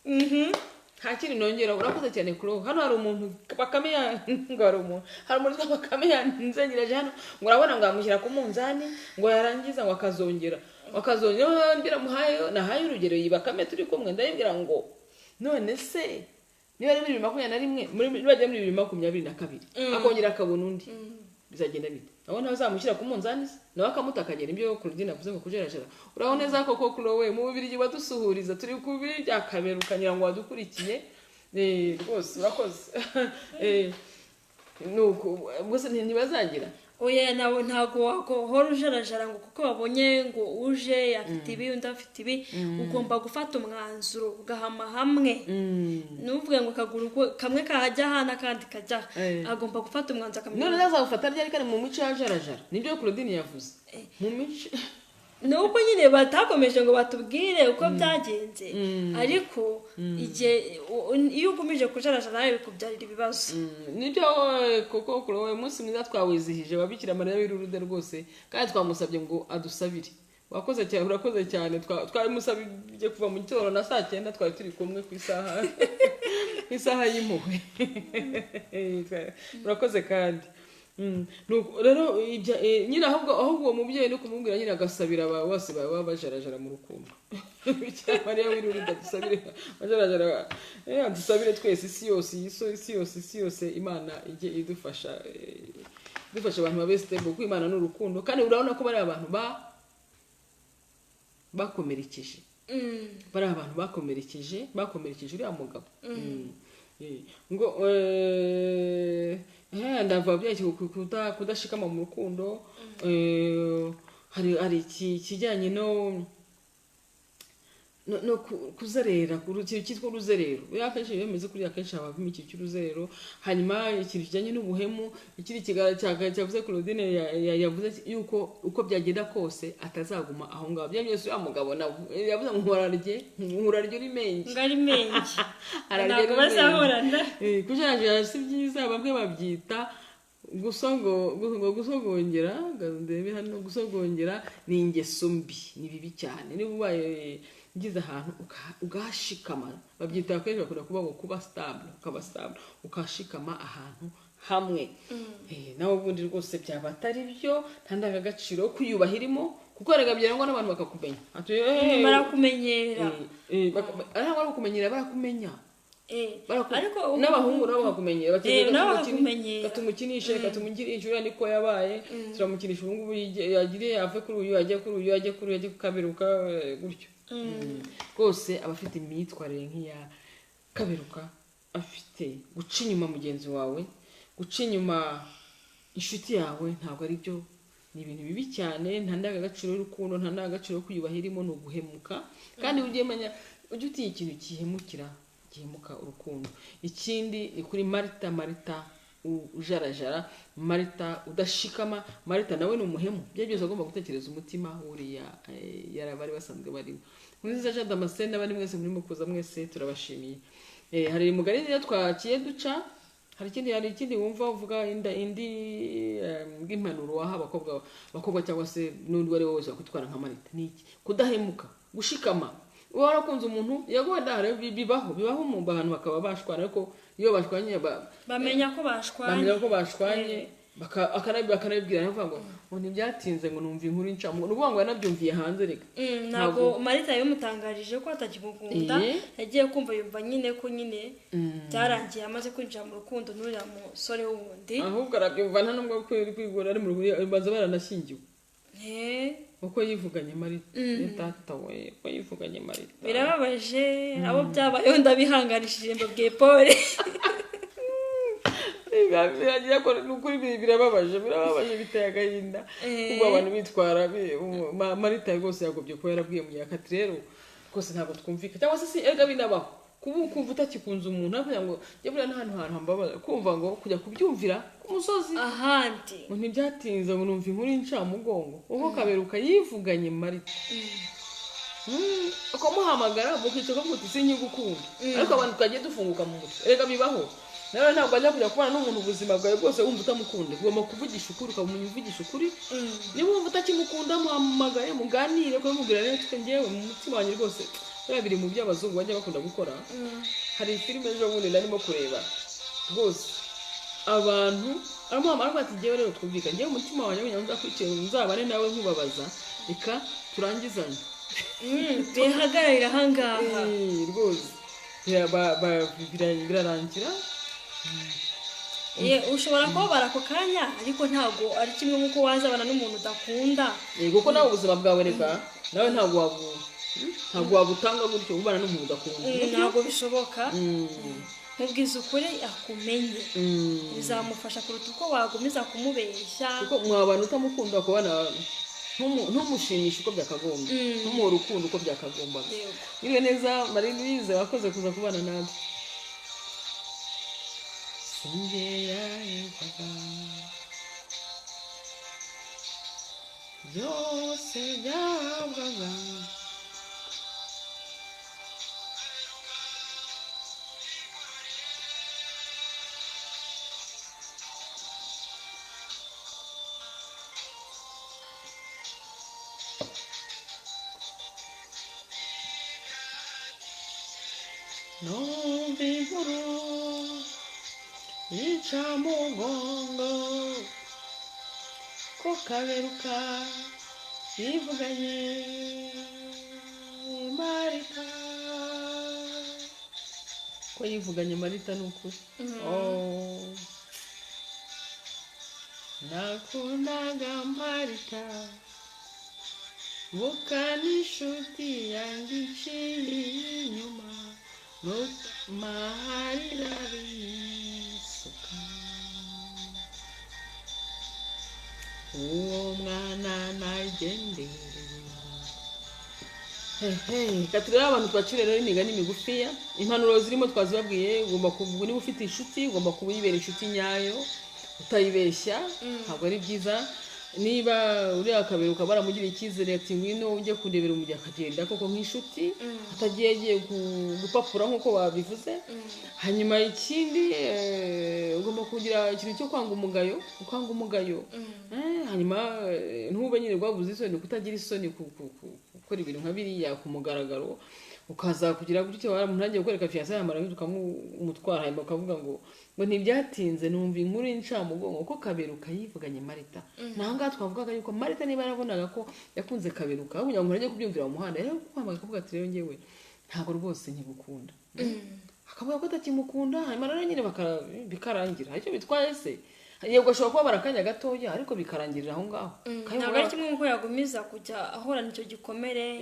S3: Nta kindi nongera. Urakoze cyane Kuro. Hano hari umuntu Bakame hari umuntu Bakame yanzengiraje hano, ngo urabona ngo amushyira ku munzani, ngo yarangiza ngo akazongera muhaye nahaye urugero Bakame turi kumwe, ndabibwira ngo none se niba ari 2021 muri bajya muri 2022 akongera akabona undi bizagenda bite? Abona bazamushyira ku munzani nawe akamutakagera ibyo Claudine avuze ngo kujerajara. Urabona neza koko Kuro we mu bibiri badusuhuriza turi kubiri bya Kaberuka ngo wadukurikiye rwose urakoze. Nuko bose ntibazagira
S2: oya nawe ntago wakohora ujarajara ngo kuko babonye ngo uje afite ibi undi afite ibi. Ugomba gufata umwanzuro ugahama hamwe, nuvuge ngo kaguru kamwe kahajya hana kandi kajya, agomba gufata umwanzuro akamenya.
S3: None azafata ryari kandi mu mico yajarajara, nibyo Claudine yavuze mu mico.
S2: Nuko nyine batakomeje ngo batubwire uko byagenze, ariko iyo ukomeje kujarajara nawe bikubyarira ibibazo.
S3: Nibyo koko Kuro we munsi mwiza twawizihije wabikira Mariya w'irurude rwose, kandi twamusabye ngo adusabire. Wakoze cyane, urakoze cyane. Twari musabye kuva mu gitondo na saa 9 twari turi kumwe ku isaha y'impuhwe. Urakoze kandi rero nyine ahubwo umubyeyi no kumubwira nyine agasabira bose baba bajarajara mu rukundo. Mariya w'irurude adusabire bajarajara, adusabire twese isi yose Imana ijye idufasha abantu babeste kuko Imana n'urukundo. Kandi urabona ko bari abantu bakomerekeje, bari abantu bakomerekeje uriya mugabo ngo ndava byaki kudashikama mu rukundo. Hari kijyanye no kuzerera cyitwa uruzerero. Akenshi bemeze kuri akenshi habamo iki cy'uruzerero. Hanyuma ikintu kijyanye n'ubuhemu, ikiri cyavuze Claudine yavuze yuko uko byagenda kose atazaguma aho ngaho. Bya byose uya mugabo yavuze ngo nkurarye uri menge
S2: ngari menge
S3: ararye
S2: bazahorana.
S3: Kujarajara si byiza, bamwe babyita gusogongera. Ndebe hano gusogongera ni ingeso mbi, ni bibi cyane. Niba ubaye ugize ahantu ugashikama, babyita akenshi bakunda kuvuga ngo kuba stable, ukashikama ahantu hamwe. Nawe ubundi rwose byaba atari byo, nta ndangagaciro kuyubahirimo, kuko ragabyera ngo n'abantu bakakumenya
S2: barakumenyera,
S3: barakumenya ariko n'abahungu nabo bakakumenyera, katumukinishe katumugirisha niko yabaye, turamukinisha ubu ngubu yagire ave kuri uyu ajya kuri uyu ajya ku Kaberuka gutyo. Rwose abafite imyitwarire nk'iya Kaberuka, afite guca inyuma mugenzi wawe, guca inyuma inshuti yawe, ntabwo ari byo. Ni ibintu bibi cyane. Nta ndangagaciro y'urukundo, nta ndangagaciro kuyubahirimo, ni uguhemuka. Kandi ujye utinya ikintu gihemuka urukundo. Ikindi ni kuri Marita ujarajara, Marita udashikama. Marita nawe ni umuhemu. Byo byose agomba gutekereza umutima uriya bari basanzwe barimo. Nziza Jean Damascene n'abandi mwese muri mukuza mwese turabashimiye. Hari mugari rero twakiye duca hari ikindi wumva uvuga indi bw'impanuro waha abakobwa cyangwa se n'undi wari wese wakwitwara nka Marita ni iki? Kudahemuka, gushikama. Uba warakunze umuntu yego wenda bibaho mu bantu bakaba bashwana, ariko iyo bashwanye
S2: bamenya ko bashwanye
S3: bakanabibwira navuga ngo ntibyatinze ngo numva inkuru incamo n'uvuga ngo yanabyumviye hanze reka
S2: ntabwo Marita yamutangarije ko atakimukunda, yagiye kumva yumva nyine ko nyine byarangiye amaze kwinjira mu rukundo n'uriya musore wundi,
S3: ahubwo arabyumva nta nubwo kwigora ari mu rukundo baza baranashyingiwe uko yivuganye Marita data we uko yivuganye Marita
S2: birababaje. Abo byabayeho ndabihanganishije mbabwiye Paul
S3: biragira ko n'ukuri birababaje biteye agahinda kuba abantu bitwara Marita rwose yagobye ko yarabwiye mu yakati rero rwose ntabwo twumvika cyangwa se erega binabaho kumva utakikunze umuntu kugira ngo njye buriya n'ahantu hambabaza kumva ngo kujya kubyumvira ku musozi
S2: ahandi
S3: ngo ntibyatinze ngo numva inkuru y'incamugongo uko Kaberuka yivuganye Marita ukamuhamagara mukica ko muti sinyigukunda, ariko abantu twagiye dufunguka mu mutwe erega bibaho. Nawe ntabwo ajya kujya kubana n'umuntu ubuzima bwawe bwose wumva utamukunda, ugomba kuvugisha ukuri ukamenya uvugisha ukuri. Niba wumva utakimukunda muhamagare muganire ukamubwira rero twe njyewe mu mutima wanjye rwose biriya biri mu by'abazungu bajya bakunda gukora. Hari filime ejo bundi narimo kureba rwose abantu aramuhamagara ati njyewe rero twumvika njyewe umutima wanjye wenya nzakwicaye nzabane nawe nkubabaza reka turangizanye
S2: bihagararira ahangaha
S3: rwose birarangira.
S2: Ushobora kubabara ako kanya ariko ntabwo ari kimwe nk'uko wazabana n'umuntu udakunda,
S3: kuko nawe ubuzima bwawe reka nawe ntabwo wabutanga gutyo ubana n'umuntu udakunda,
S2: ntabwo bishoboka. Mubwiza ukuri akumenye bizamufasha kuruta uko wagumiza kumubeshya,
S3: kuko mwabana utamukunda kubana ntumushimisha uko byakagombye, ntumuhe urukundo uko byakagombaga. Niwe neza Marie Louise wakoze kuza kubana natwe. Byose byabaga numva inkuru y'incamugongo ko Kaberuka yivuganye Marita, ko yivuganye Marita ni ukuri. Nakundaga Marita buka n'inshuti yanjye iciye inyuma marira risuka uwo mwana nagendere. Katurera abantu twacire rero imigani migufiya, impanuro zirimo twazibabwiye. Ugomba kuvuga niba ufite inshuti ugomba kubibera inshuti nyayo utayibeshya, ntabwo ari byiza. Niba uriya Kaberuka baramugiriye icyizere ati ngwino ujye kundebera umujyi akagenda koko nk'inshuti atagiye gupapura nk'uko babivuze. Hanyuma ikindi ugomba kugira ikintu cyo kwanga umugayo. Hanyuma ntube nyine rwabuze isoni, kutagira isoni gukora ibintu nka biriya ku mugaragaro, ukaza kugira gutyo umuntu agiye gukwereka fiyanse yamara ukamutwara hanyuma ukavuga ngo ntibyatinze numva inkuru y'incamugongo ko Kaberuka yivuganye Marita. Nahangaha twavugaga yuko Marita niba yarabonaga ko yakunze Kaberuka kugira ngo ajye kubyumvira mu muhanda rero kwamaga kuvuga ati rero njyewe ntabwo rwose nkigukunda, akavuga ko atakimukunda. Hanyuma rero nyine bikarangira icyo bitwaye se. Yego ashobora kuba barakanya gatoya ariko bikarangirira aho ngaho.
S2: Ntabwo ari kimwe nk'uko yagumiza kujya ahorana icyo gikomere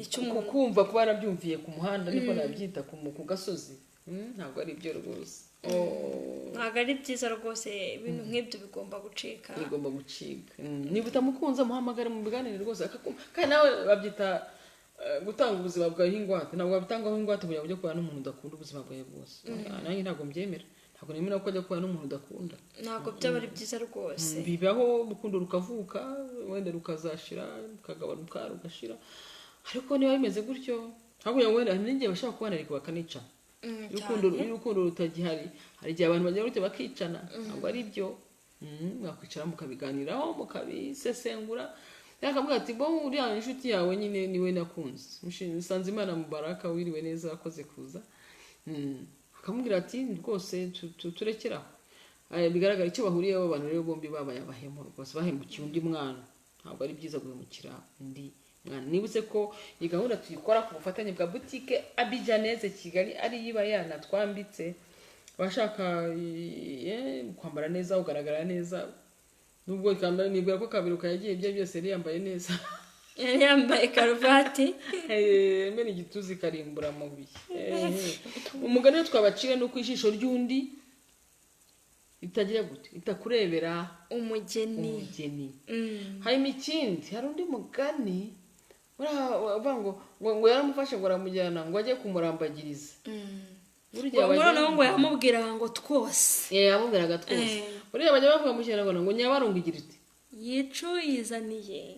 S3: cy'umuntu kumva kuba yarabyumviye ku muhanda niko nabyita ku gasozi. Ntabwo ari ibyo rwose.
S2: Ntabwo ari byiza rwose, ibintu nk'ibyo bigomba gucika.
S3: Niba utamukunze muhamagare mu biganiro rwose akakumva. Kandi nawe babyita gutanga ubuzima bwawe nk'ingwate. Ntabwo wabitangaho ingwate kugira ngo ujye kubana n'umuntu udakunda ubuzima bwawe bwose. Nanjye ntabwo mbyemera. Ntabwo nemera ko ajya kubana n'umuntu udakunda.
S2: Ntabwo byaba ari byiza rwose.
S3: Bibaho urukundo rukavuka wenda rukazashira rukagabanuka rugashira, ariko niba bimeze gutyo ntabwo wenda n'igihe bashaka kubana ariko bakanica. y'urukundo rutagihari. Hari igihe abantu bagera gutya bakicana, ntabwo ari byo. Mwakwicara mukabiganiraho mukabisesengura, yakambwira ati bo uriya inshuti yawe nyine niwe nakunze, Nsanzimana Mubaraka, wiriwe neza, wakoze kuza. Akamubwira ati rwose turekeraho. Bigaragara icyo bahuriyeho abantu rero bombi babaye abahemu rwose, bahemukiye undi mwana. Ntabwo ari byiza guhemukira undi mwana. Nibutse ko iyi gahunda tuyikora ku bufatanye bwa boutique Abidjanese Kigali, ari yiba yanatwambitse. Abashaka kwambara neza, ugaragara neza, nubwo ikambara nibwira ko Kaberuka yagiye ibyo byose yari yambaye neza.
S2: Yari yambaye karuvati
S3: mene igituzi karimbura mubi. Umugani twabacira no kwishishyo ry'undi itagira gute, itakurebera umugeni. Hari ikindi, hari undi mugani ngo yaramufashe ngo aramujyana ngo ajye kumurambagiriza.
S2: Urumva ngo yamubwiraga ngo twose.
S3: Yamubwiraga twose. Buriya bajya bavuga mu Kinyarwanda ngo Nyabarongo igira iti
S2: yicu yizaniye.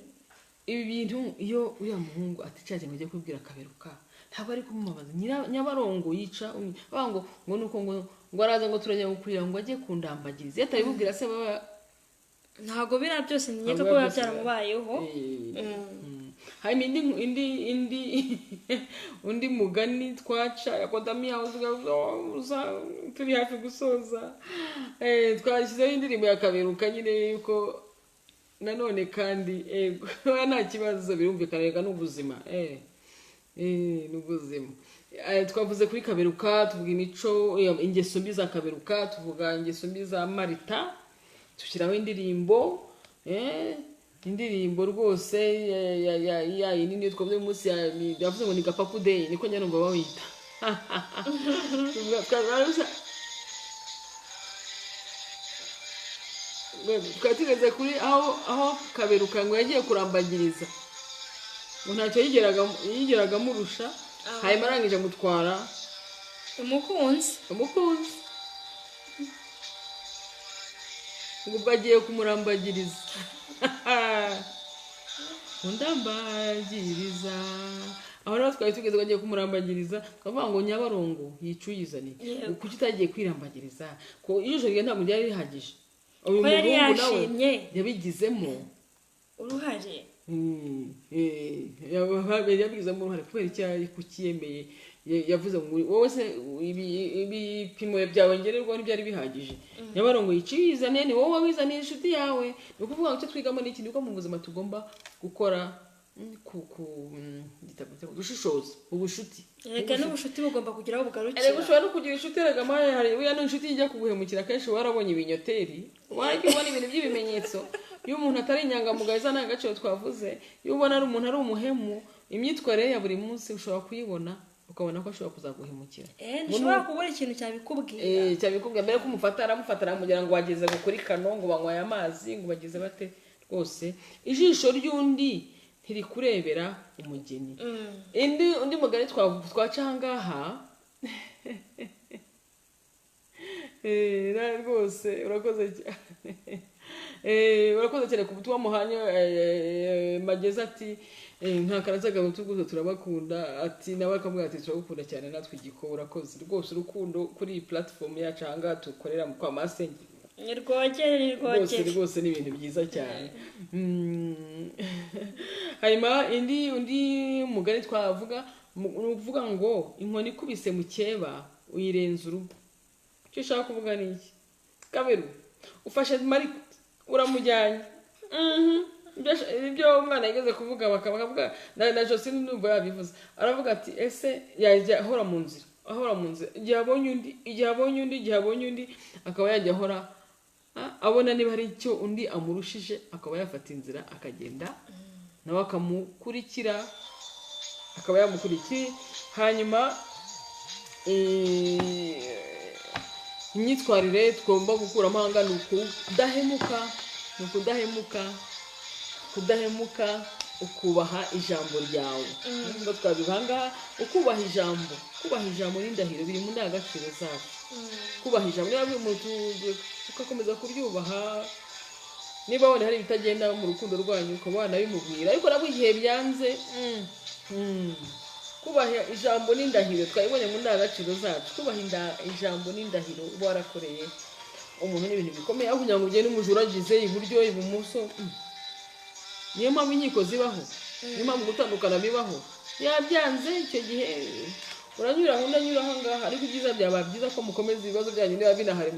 S3: Ibi bintu iyo uriya muhungu aticaje ngo ajye kubwira Kaberuka, ntabwo ari kumubabaza. Nyabarongo yica ngo nuko ngo araza ngo turajya gukurira ngo ajye kundambagiriza. Yatabibubwira se baba
S2: ntago bira byose nyeka ko byaramubayeho.
S3: Hari undi mugani twaca yakodamiya uza turi hafi gusoza. Twashyizeho indirimbo ya Kaberuka nyine yuko nanone kandi nta kibazo, birumvikana reka n'ubuzima. N'ubuzima. Twavuze kuri Kaberuka, tuvuga imico, ingeso mbi za Kaberuka, tuvuga ingeso mbi za Marita, tushyiraho indirimbo rwose ya nini twavuze munsi yavuze ngo ni Gapapu Day, niko nyarumva bawita. Twatigeze kuri aho Kaberuka ngo yagiye kurambagiriza, ngo ntacyo yigeraga amurusha, hanyuma arangije amutwara
S2: umukunzi.
S3: Ubwo agiye kumurambagiriza. Undambagiriza. Aho rero twari tugeze bagiye kumurambagiriza, twavuga ngo Nyabarongo yicuyizaniye. Kuki utagiye kwirambagiriza? Ko ijoro rye ntabwo ryari rihagije. Uyu muhungu nawe yabigizemo
S2: uruhare.
S3: Yabigizemo uruhare kubera icyo kukiyemeye. Yavuze ngo wowe se ibipimo byawe ngererwa ntibyari bihagije. Nyabarongo yiciyizaniye, ni wowe wizaniye inshuti yawe. Ni ukuvuga ngo icyo twigamo ni ikintu ko mu buzima tugomba gukora gushishoza ubushuti.
S2: Reka n'ubushuti bugomba kugira aho bugarukira.
S3: Ushobora no kugira inshuti regamaye, hari uya n'inshuti ijya kuguhemukira kenshi warabonye ibinyoteri. Wajya ubona ibintu by'ibimenyetso. Iyo umuntu atari inyangamugayo za n'agaciro twavuze, iyo ubona ari umuntu ari umuhemu, imyitwarire ya buri munsi ushobora kuyibona ukabona ko ashobora kuzaguhemukira.
S2: Nishobora kubura ikintu cyabikubwira.
S3: Cyabikubwira mbere ko aramufatara amugira ngo wageze kuri kano, ngo banywaye amazi, ngo bageze bate. Rwose ijisho ry'undi ntirikurebera umugeni. Undi mugani twaca ahangaha. Rwose urakoze cyane. Urakoze cyane ku butumwa muhanya. Mageze ati nkakarazaga mutuguzo turabakunda, ati nawe akamubwira ati turagukunda cyane natwe igiko. Urakoze rwose, urukundo kuri iyi platform yacu ahangaha tukorera mu kwa Masenge rwose ni ibintu byiza cyane. Hanyuma undi mugani twavuga uvuga ngo inkoni ikubise mu cyeba uyirenza urugo. Icyo ushaka kuvuga ni iki? Kaberu ufashe Marita uramujyanye. Ibyo umwana yigeze kuvuga bakavuga na Josine ndumva yabivuze. Aravuga ati ese yajya ahora mu nzira igihe abonye undi akaba yajya ahora abona niba hari icyo undi amurushije, akaba yafata inzira akagenda nawe akamukurikira, akaba yamukurikiye. Hanyuma imyitwarire tugomba gukuramo ahanga ni ukudahemuka, ukubaha ijambo ryawe. Ngo twabivanga ukubaha ijambo n'indahiro biri mu ndangagaciro zacu. Kubaha ijambo niba buri muntu ugakomeza kuryubaha. Niba wenda hari ibitagenda mu rukundo rwanyu ukaba wanabimubwira, ariko nabwo igihe byanze kubaha ijambo n'indahiro twabibonye mu ndangagaciro zacu, kubaha ijambo n'indahiro uba warakoreye umuntu n'ibintu bikomeye, aho kugira ngo ugende umujuragize iburyo ibumoso. Niyo mpamvu inkiko zibaho, niyo mpamvu gutandukana bibaho. Yabyanze icyo gihe uranyura aho ndanyura aha ngaha, ariko ibyiza byaba byiza ko mukomeza ibibazo byanyu niba binahari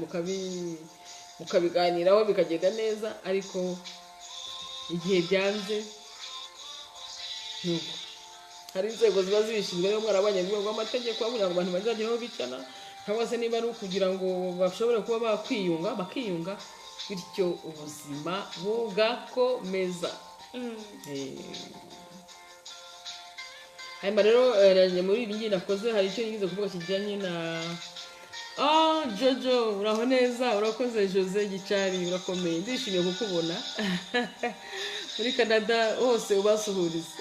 S3: mukabiganiraho bikagenda neza, ariko igihe byanze nuko hari inzego ziba zibishinzwe, niyo mwarabanye mu rwego rw'amategeko kugira ngo abantu bazagire aho bicana, cyangwa se niba ari ukugira ngo bashobore kuba bakiyunga, bityo ubuzima bugakomeza. Hanyuma rero muri ibi ngibi nakoze hari icyo ngize kuvuga kijyanye na Jojo, uraho neza, urakoze Jose Gicari, urakomeye, ndishimiye kukubona muri Canada hose ubasuhuriza.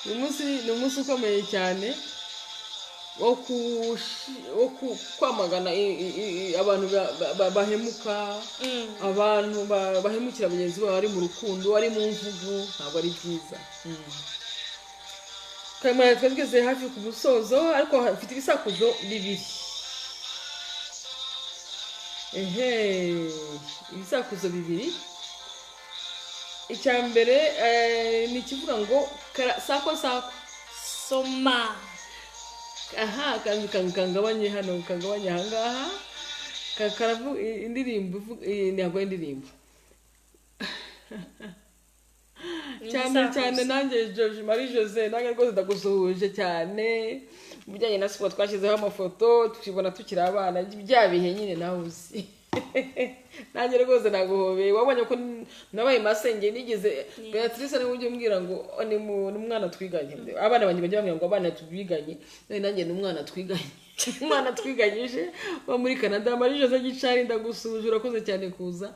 S3: Uyu munsi ni umunsi ukomeye cyane wo kwamagana abantu bahemuka, abantu bahemukira bagenzi babo, ari mu rukundo, ari mu mvugo, ntabwo ari byiza. Kamara twageze hafi ku musozo, ariko mfite ibisakuzo bibiri. Ibisakuzo bibiri. Icya mbere ni ikivuga ngo sako
S2: soma.
S3: Kangabanye hano, kangabanye ahangaha, karavuga indirimbo, ntabwo ari indirimbo cyane nanjye Marie Jose, nanjye rwose ndagusuhuje cyane. Mu bijyanye na siporo twashyizeho amafoto tukibona tukiri abana, bya bihe nyine nawe uzi. Nanjye rwose naguhobeye, wabonye ko nabaye masenge nigeze. Beatrice niwe ujye umbwira ngo ni umwana twiganye, abana banjye bajya bambwira ngo abana tubiganye, nanjye ni umwana twiganye. Umwana twiganyije wo muri Canada. Marie Jose Gicari, ndagusuhuje, urakoze cyane kuza.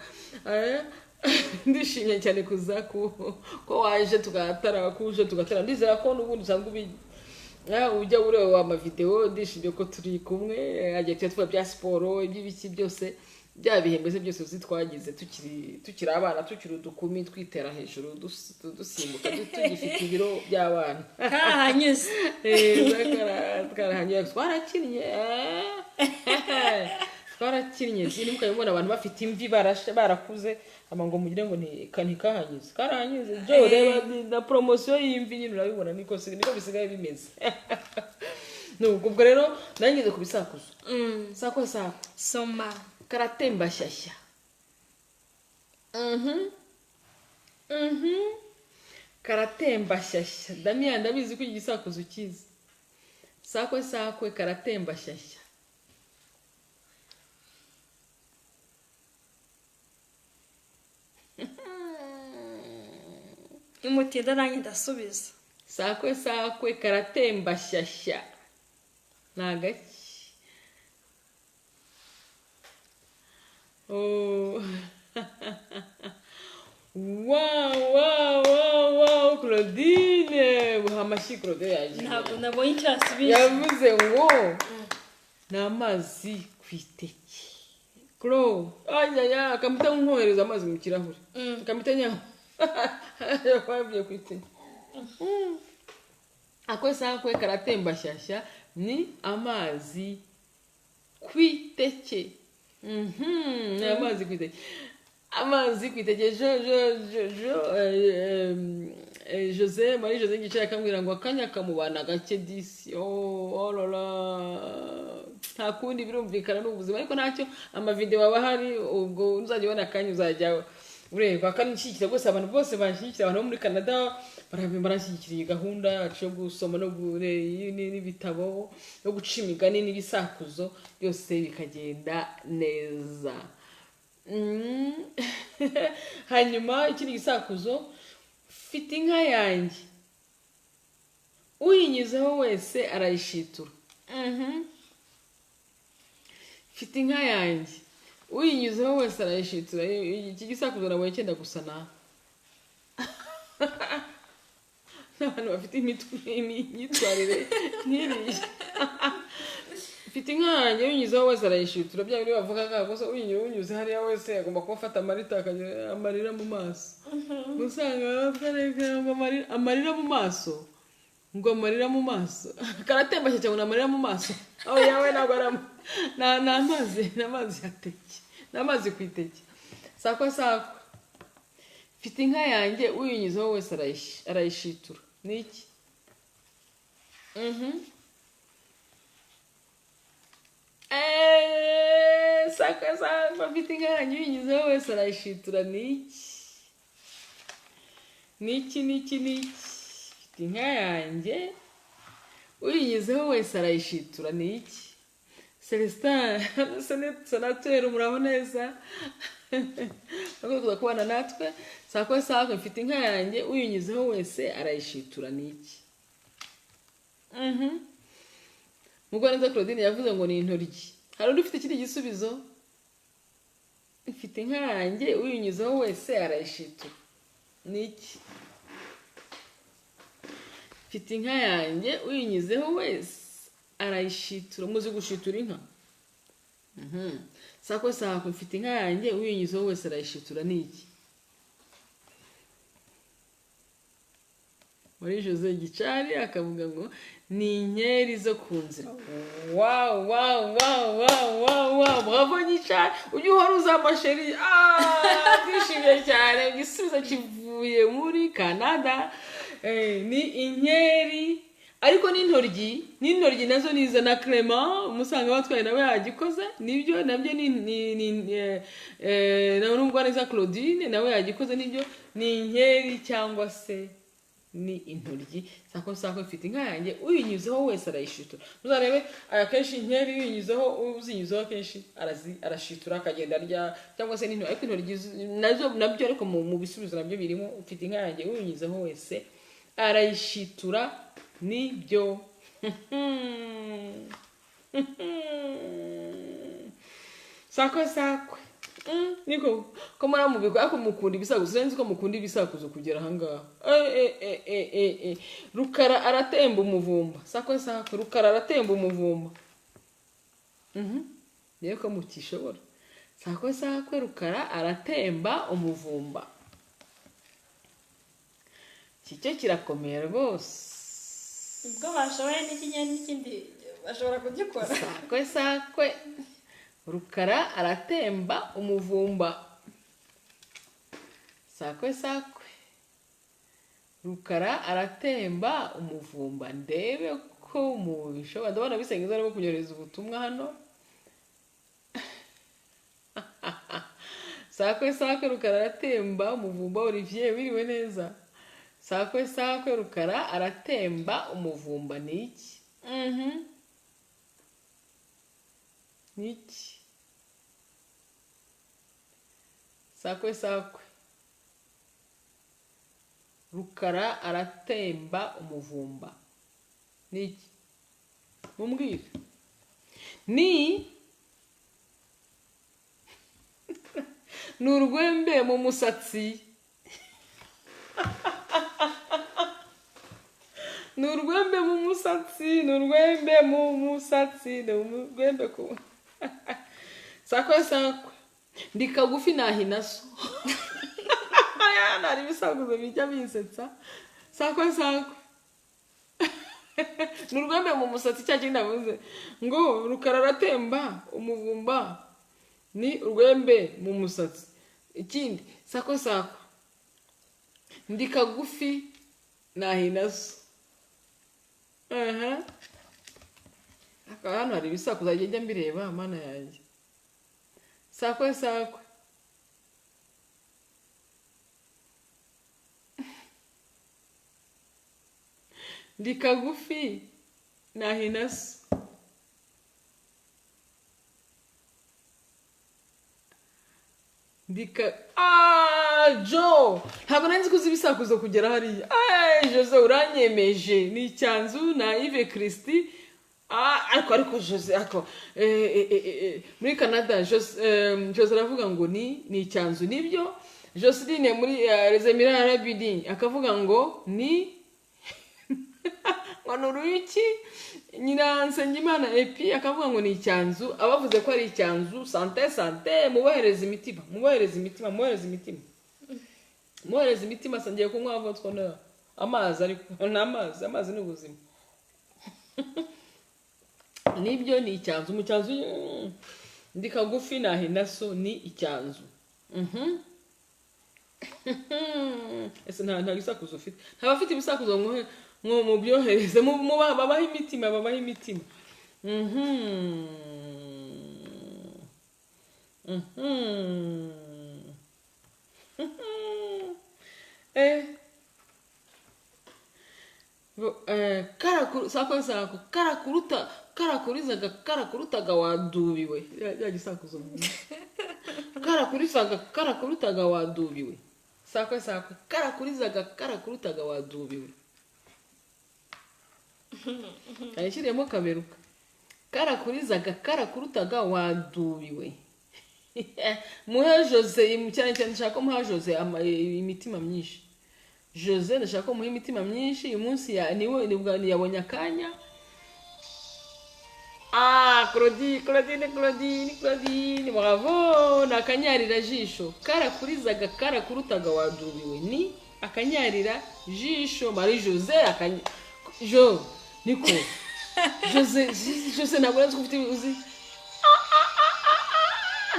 S3: Ndishimye cyane kuza ko waje tugatara, ndizera ko n'ubundi usanzwe ujya ureba amavideo, ndishimye ko turi kumwe, agiye tuvuga bya siporo, iby'ibiki byose, bya bihembeze byose twagize tukiri abana, tukiri udukumi, twitera hejuru, dusimbuka, tugifite ibiro by'abana.
S2: Karahanyuze.
S3: Karahanyuze, twarakinnye. Nimuka mubona abantu bafite imvi barakuze, ngo mugire ngo ntikahanyuze. Karahanyuze. Jo, reba na promotion y'imvi nyine urabibona, niko bisigaye bimeze. Ubwo rero nangeze ku bisakuzo. Sako
S2: soma.
S3: Karatemba shyashya. Karatemba shyashya. Damian, ndabizi ko igisakuzo ukizi. Sako karatemba shyashya.
S2: Umutinda nanjye ndasubiza.
S3: Sakwe karatemba shyashya. Nagaki. Wow, Claudine, buhamashi Claudine yaje.
S2: Ntabwo nabonye icyasubiza.
S3: Yavuze ngo n'amazi kwiteke. Klo, akamita nkohereza amazi mu kirahure. Akamita nyaho. Yakwabye kwiteke. Sakwe karatemba shyashya ni amazi kwiteke. Amazi kwiteke. Amazi kwiteke. Jose, Marie Jose Gicari akambwira ngo akanya kamubana gake disi. Nta kundi birumvikana n'ubuzima, ariko ntacyo amavideo aba hari, ubwo uzajya ubona akanya uzajya ureba. Kandi nshyigikira rwose abantu bose banshyigikira, abantu bo muri Canada baranshyigikira gahunda yacu yo gusoma no n'ibitabo no guca imigani n'ibisakuzo byose bikagenda neza. Hanyuma ikindi gisakuzo, mfite inka yanjye, uyinyuzeho wese arayishitura. Mfite inka yanjye, uyinyuzeho wese arayishitura. Iki gisakuzo nabonye cyenda gusa n'abantu bafite imyitwarire nk'iriya. Mfite mfite inka yanjye uyinyuzeho wese arayishitura, bya biri bavuga ngo gusa uyinyuze hariya wese agomba kuba afata amarira mu maso. Usanga bakareka ngo amarira mu maso, ngo amarira mu maso karatemba cyane amarira mu maso. Aho yawe ntabwo n'amazi yateke, n'amazi ku iteke. Sako mfite inka yanjye uyinyuzeho wese arayishitura. Niki? Sako mfite inka yanjye uyinyuzeho wese arayishitura. Niki? Mfite inka yanjye uyinyuzeho wese arayishitura. Niki? Celestin senateri muraho neza akoze kubana natwe. Sako mfite inka yanjye uyinyuzeho wese arayishitura. Niki? Mugwaneza Claudine yavuze ngo ni intoryi. Hari undi ufite ikindi gisubizo? Mfite inka yanjye uyinyuzeho wese arayishitura. Niki? Mfite inka yanjye uyinyuzeho wese arayishitura. Muzi gushitura inka? Sako mfite inka yanjye uyinyuzeho wese arayishitura. Niki? Muri Jose Gicari akavuga ngo ni inkeri zo ku nzira. Wow, bravo Gicari, ujye uhora uzamasheri. Twishimiye cyane, igisubizo kivuye muri Canada. Ni inkeri ariko n'intoryi nazo niza na Clement umusanga batwaye nawe yagikoze. Nibyo nabyo nawe n'Umugwaneza Claudine nawe yagikoze. Nibyo ni inkeri cyangwa se ni intoryi. Sako mfite inka yanjye uyinyuzeho wese arayishitura. Muzarebe akenshi inkeri uyinyuzeho uzinyuzeho kenshi arashitura akagenda arya cyangwa se n'intoryi. Ariko intoryi nazo nabyo ariko mu bisubizo nabyo birimo. Mfite inka yanjye uyinyuzeho wese arayishitura. Nibyo. Sako niko ko muramubiko ako mukunda ibisakuzo. Senzi ko mukunda ibisakuzo kugera ahangaha. Rukara aratemba umuvumba. Sako Rukara aratemba umuvumba. Niyo ko mukishobora. Sako Rukara aratemba umuvumba. Kicyo kirakomeye rwose.
S2: Ubwo bashoboye n'ikindi bashobora kugikora.
S3: Sako Rukara aratemba umuvumba. Sako Rukara aratemba umuvumba. Ndebe ko mubishobora. Ndabona bisengeza arimo kunyoreza ubutumwa hano. Sako Rukara aratemba umuvumba. Olivier wiriwe neza. Sako Rukara aratemba umuvumba. Niki? Niki? Sako Rukara aratemba umuvumba. Niki? Mumbwire. Ni urwembe mu musatsi. N'urwembe mu musatsi. Ku Sako ndi kagufi nahinaso. Nari bisakuzo bijya bisetsa. Sako n'urwembe mu musatsi cyangwa ndavuze ngo Rukara aratemba umuvumba. Ni urwembe mu musatsi. Ikindi Sako ndi kagufi nahinaso. Hano hari ibisakuzo agenda mbireba mana yanjye. Sako ndi kagufi nahinaso. Jo ntabwo nari nzi kuzi ibisakuzo kugera hariya. Jose uranyemeje. Ni icyanzu na Yves Christi. Ariko Jose muri Canada Jose aravuga ngo ni icyanzu. Nibyo Joseline muri Les Emirats Arabes Unis akavuga ngo ni ngo n'uruyuki. nyina Nsengimana epi akavuga ngo ni icyanzu, abavuze ko ari icyanzu, sante mubohereza imitima, mubohereza imitima sangiye kunywa avotwa na amazi, ariko amazi ni ubuzima. Nibyo ni icyanzu, mu cyanzu ndi kagufi nahina so ni icyanzu. Ese nta gisakuzo ufite, ntabafite ibisakuzo mu byohereze babaho imitima. Karakurutaga wadubiwe ya gisakuzo. Karakurutaga wadubiwe. Sakwe karakurutaga wadubiwe. Ayishiremo kaberuka. Karakurutaga wadubiwe. Muhe Jose cyane nshaka muha Jose imitima myinshi. Jose ndashaka muha imitima myinshi uyu munsi niwe yabonye akanya. Claudine, bravo, nakanyarira jisho. Karakurutaga wadubiwe ni akanyarira jisho. Marie Jose niko Jose ntabwo nzi ufite uzi.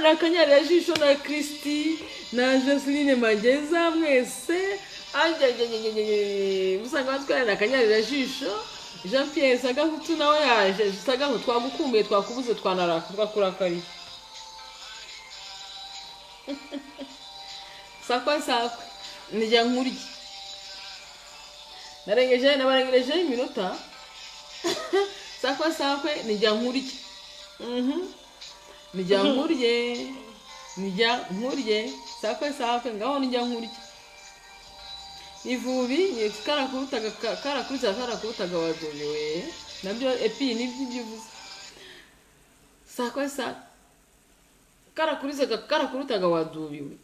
S3: Nakanyarira jisho na Christy na Joseline Mageza mwese. Musanga batwara nakanyarira jisho. Jean Pierre Sagahutu nawe yaje. Sagahutu twagukumbuye, twakubuze, twanaraka, twakurakari. Sakwa nijya nkurye. Nabarengeje iminota. Sakwa nijya nkurye. Nijya nkurye. Sakwa ngaho nijya nkurye. Ivubi karakurutaga wadubiwe. Nabyo epi nibyo bivuze. Sakwa karakurutaga wadubiwe.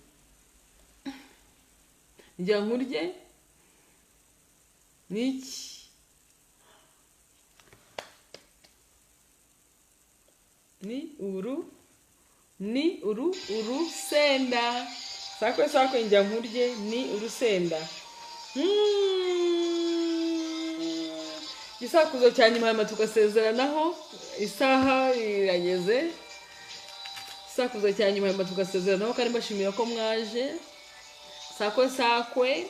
S3: Njya nkurye niki ni urusenda. Sakwa njya nkurye ni urusenda. Gisakuzo cya nyuma hama tugasezeranaho, isaha irageze. Gisakuzo cya nyuma hama tugasezeranaho kandi mbashimira ko mwaje. Sakwe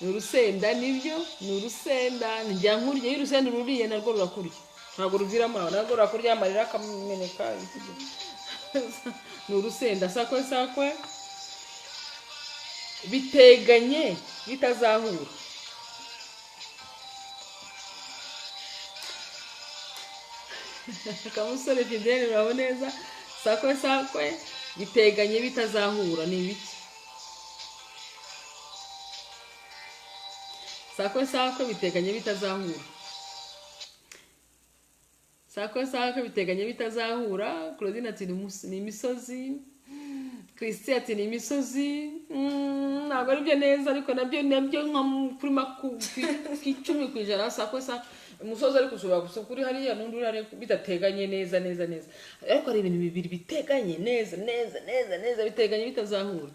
S3: ni urusenda, nibyo ni urusenda. Njya nkurye y'urusenda ruriye narwo rurakurya, ntabwo ruvira amazi, narwo rurakurya amarira akameneka. Ni urusenda. Sakwe biteganye bitazahura. Kamusore Fidele urabona neza. Sakwe biteganye bitazahura ni ibiki? Sakwe biteganye bitazahura. Sakwe biteganye bitazahura. Claudine ati ni imisozi. Christy ati ni imisozi. Ntabwo ari byo neza, ariko nabyo nka kuri 10% Sakwe umusozi ariko ushobora gusa kuri hariya n'undi uri bidateganye neza. Ariko ari ibintu bibiri biteganye neza biteganye bitazahura.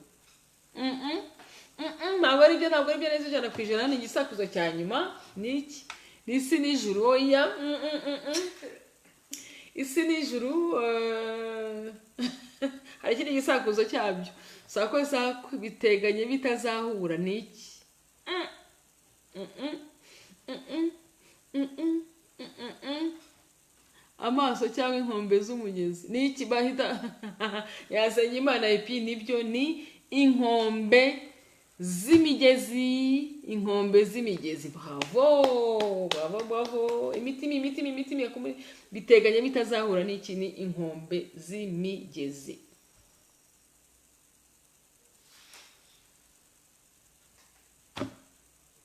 S3: Ntabwo ari byo neza 100%. Ni igisakuzo cya nyuma. Niki? N'isi n'ijuru. Oya. Isi n'ijuru hari ikindi gisakuzo cyabyo. Sakwe biteganye bitazahura. Niki? Amaso cyangwa inkombe z'umugezi. Niki bahita Nsengimana epi nibyo ni inkombe z'imigezi. Bravo. Imitima biteganye bitazahura. Niki? Ni inkombe z'imigezi.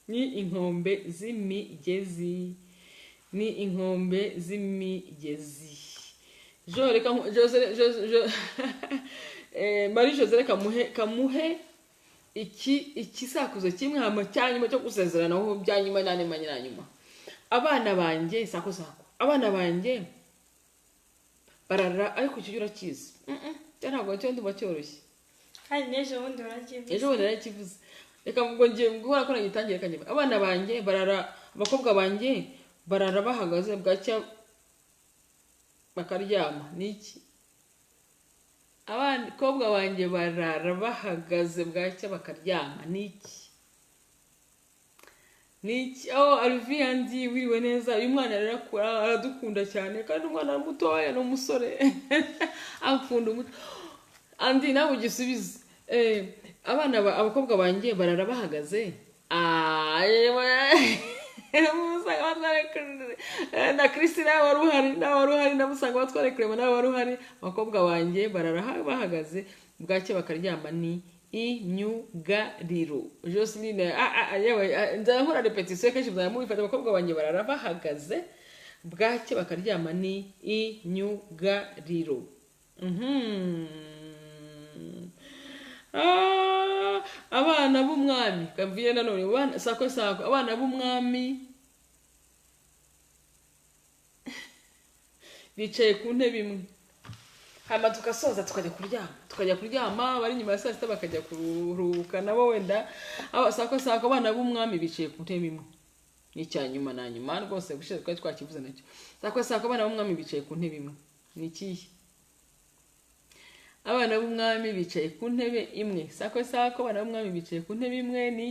S3: Ni inkombe z'imigezi. Marie Jose reka kamuhe ikisakuzo kimwe hama cyanyuma cyo gusezeranaho byanyuma nane manyira nyuma. Abana banjye abana banjye barara ariko icyo urakizi ntabwo cyo ndumva cyoroshye
S2: kandi n'ejo bundi warakivuze
S3: ejo bundi narakivuze reka ngo ngiye guhora ko nagitangiye kanyuma abana banjye barara abakobwa banjye barara bahagaze bwacya bakaryama niki abakobwa banjye barara bahagaze bwacya bakaryama niki Alviyandi wiriwe neza uyu mwana arakura aradukunda cyane kandi umwana mutoya no musore akunda umuto andi nawe ugisubize abakobwa banjye barara bahagaze na Christina wari uhari namusanga batware Clement nawe wari uhari abakobwa banjye barara bahagaze bwacye bakaryama ni inyugariro Joseline yewe nzakora repetition kenshi muzamubifata abakobwa banjye barara bahagaze bwacye bakaryama ni inyugariro abana b'umwami kavuye nanone sako abana b'umwami bicaye ku ntebe imwe hama tugasoza tukajya kuryama bari nyuma ya saa sita bakajya kuruhuka nabo wenda sako abana b'umwami bicaye ku ntebe imwe ni cyanyuma na nyuma rwose gushize twari twakivuze nacyo sako abana b'umwami bicaye ku ntebe imwe ni kihe abana b'umwami bicaye ku ntebe imwe sako abana b'umwami bicaye ku ntebe imwe ni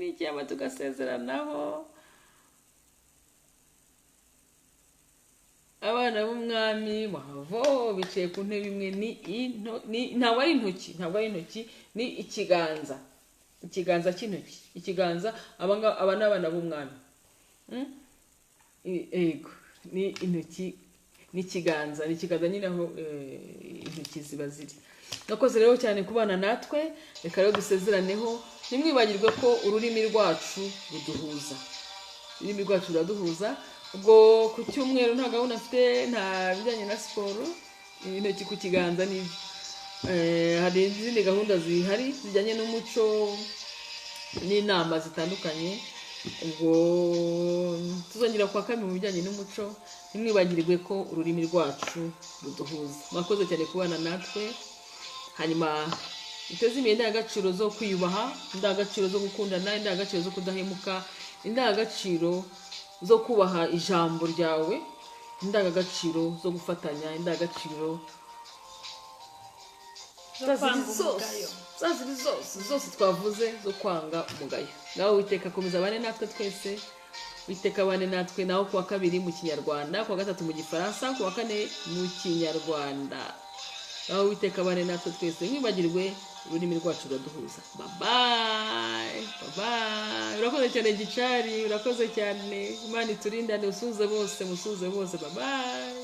S3: iki ama tugasezeranaho abana b'umwami wavo bicaye ku ntebe imwe ntabwo ari intoki ni ikiganza cy'intoki ikiganza aba ni abana b'umwami yego ni intoki n'ikiganza nyine aho intoki ziba ziri nakoze rero cyane kubana natwe reka rero dusezeraneho ntimwibagirwe ko ururimi rwacu ruraduhuza ubwo ku cyumweru nta gahunda afite nta bijyanye na siporo intoki ku kiganza n'ibyo hari izindi gahunda zihari zijyanye n'umuco n'inama zitandukanye ubwo tuzongera kwa kabiri mu bijyanye n'umuco ntimwibagirwe ko ururimi rwacu ruduhuza mwakoze cyane kubana natwe hanyuma iteze imbere indangagaciro zo kwiyubaha indangagaciro zo gukundana indangagaciro zo kudahemuka indangagaciro zo kubaha ijambo ryawe indangagaciro zo gufatanya indangagaciro zose twavuze zo kwanga umugayo nawe witeka komeza bane natwe twese witeka bane natwe naho kuwa kabiri mu kinyarwanda kuwa gatatu mu gifaransa kuwa kane mu kinyarwanda naho witeka bane natwe twese mwibagirwe ururimi rwacu ruraduhuza bye urakoze cyane Gicari urakoze cyane Imana iturindane musuze bose bye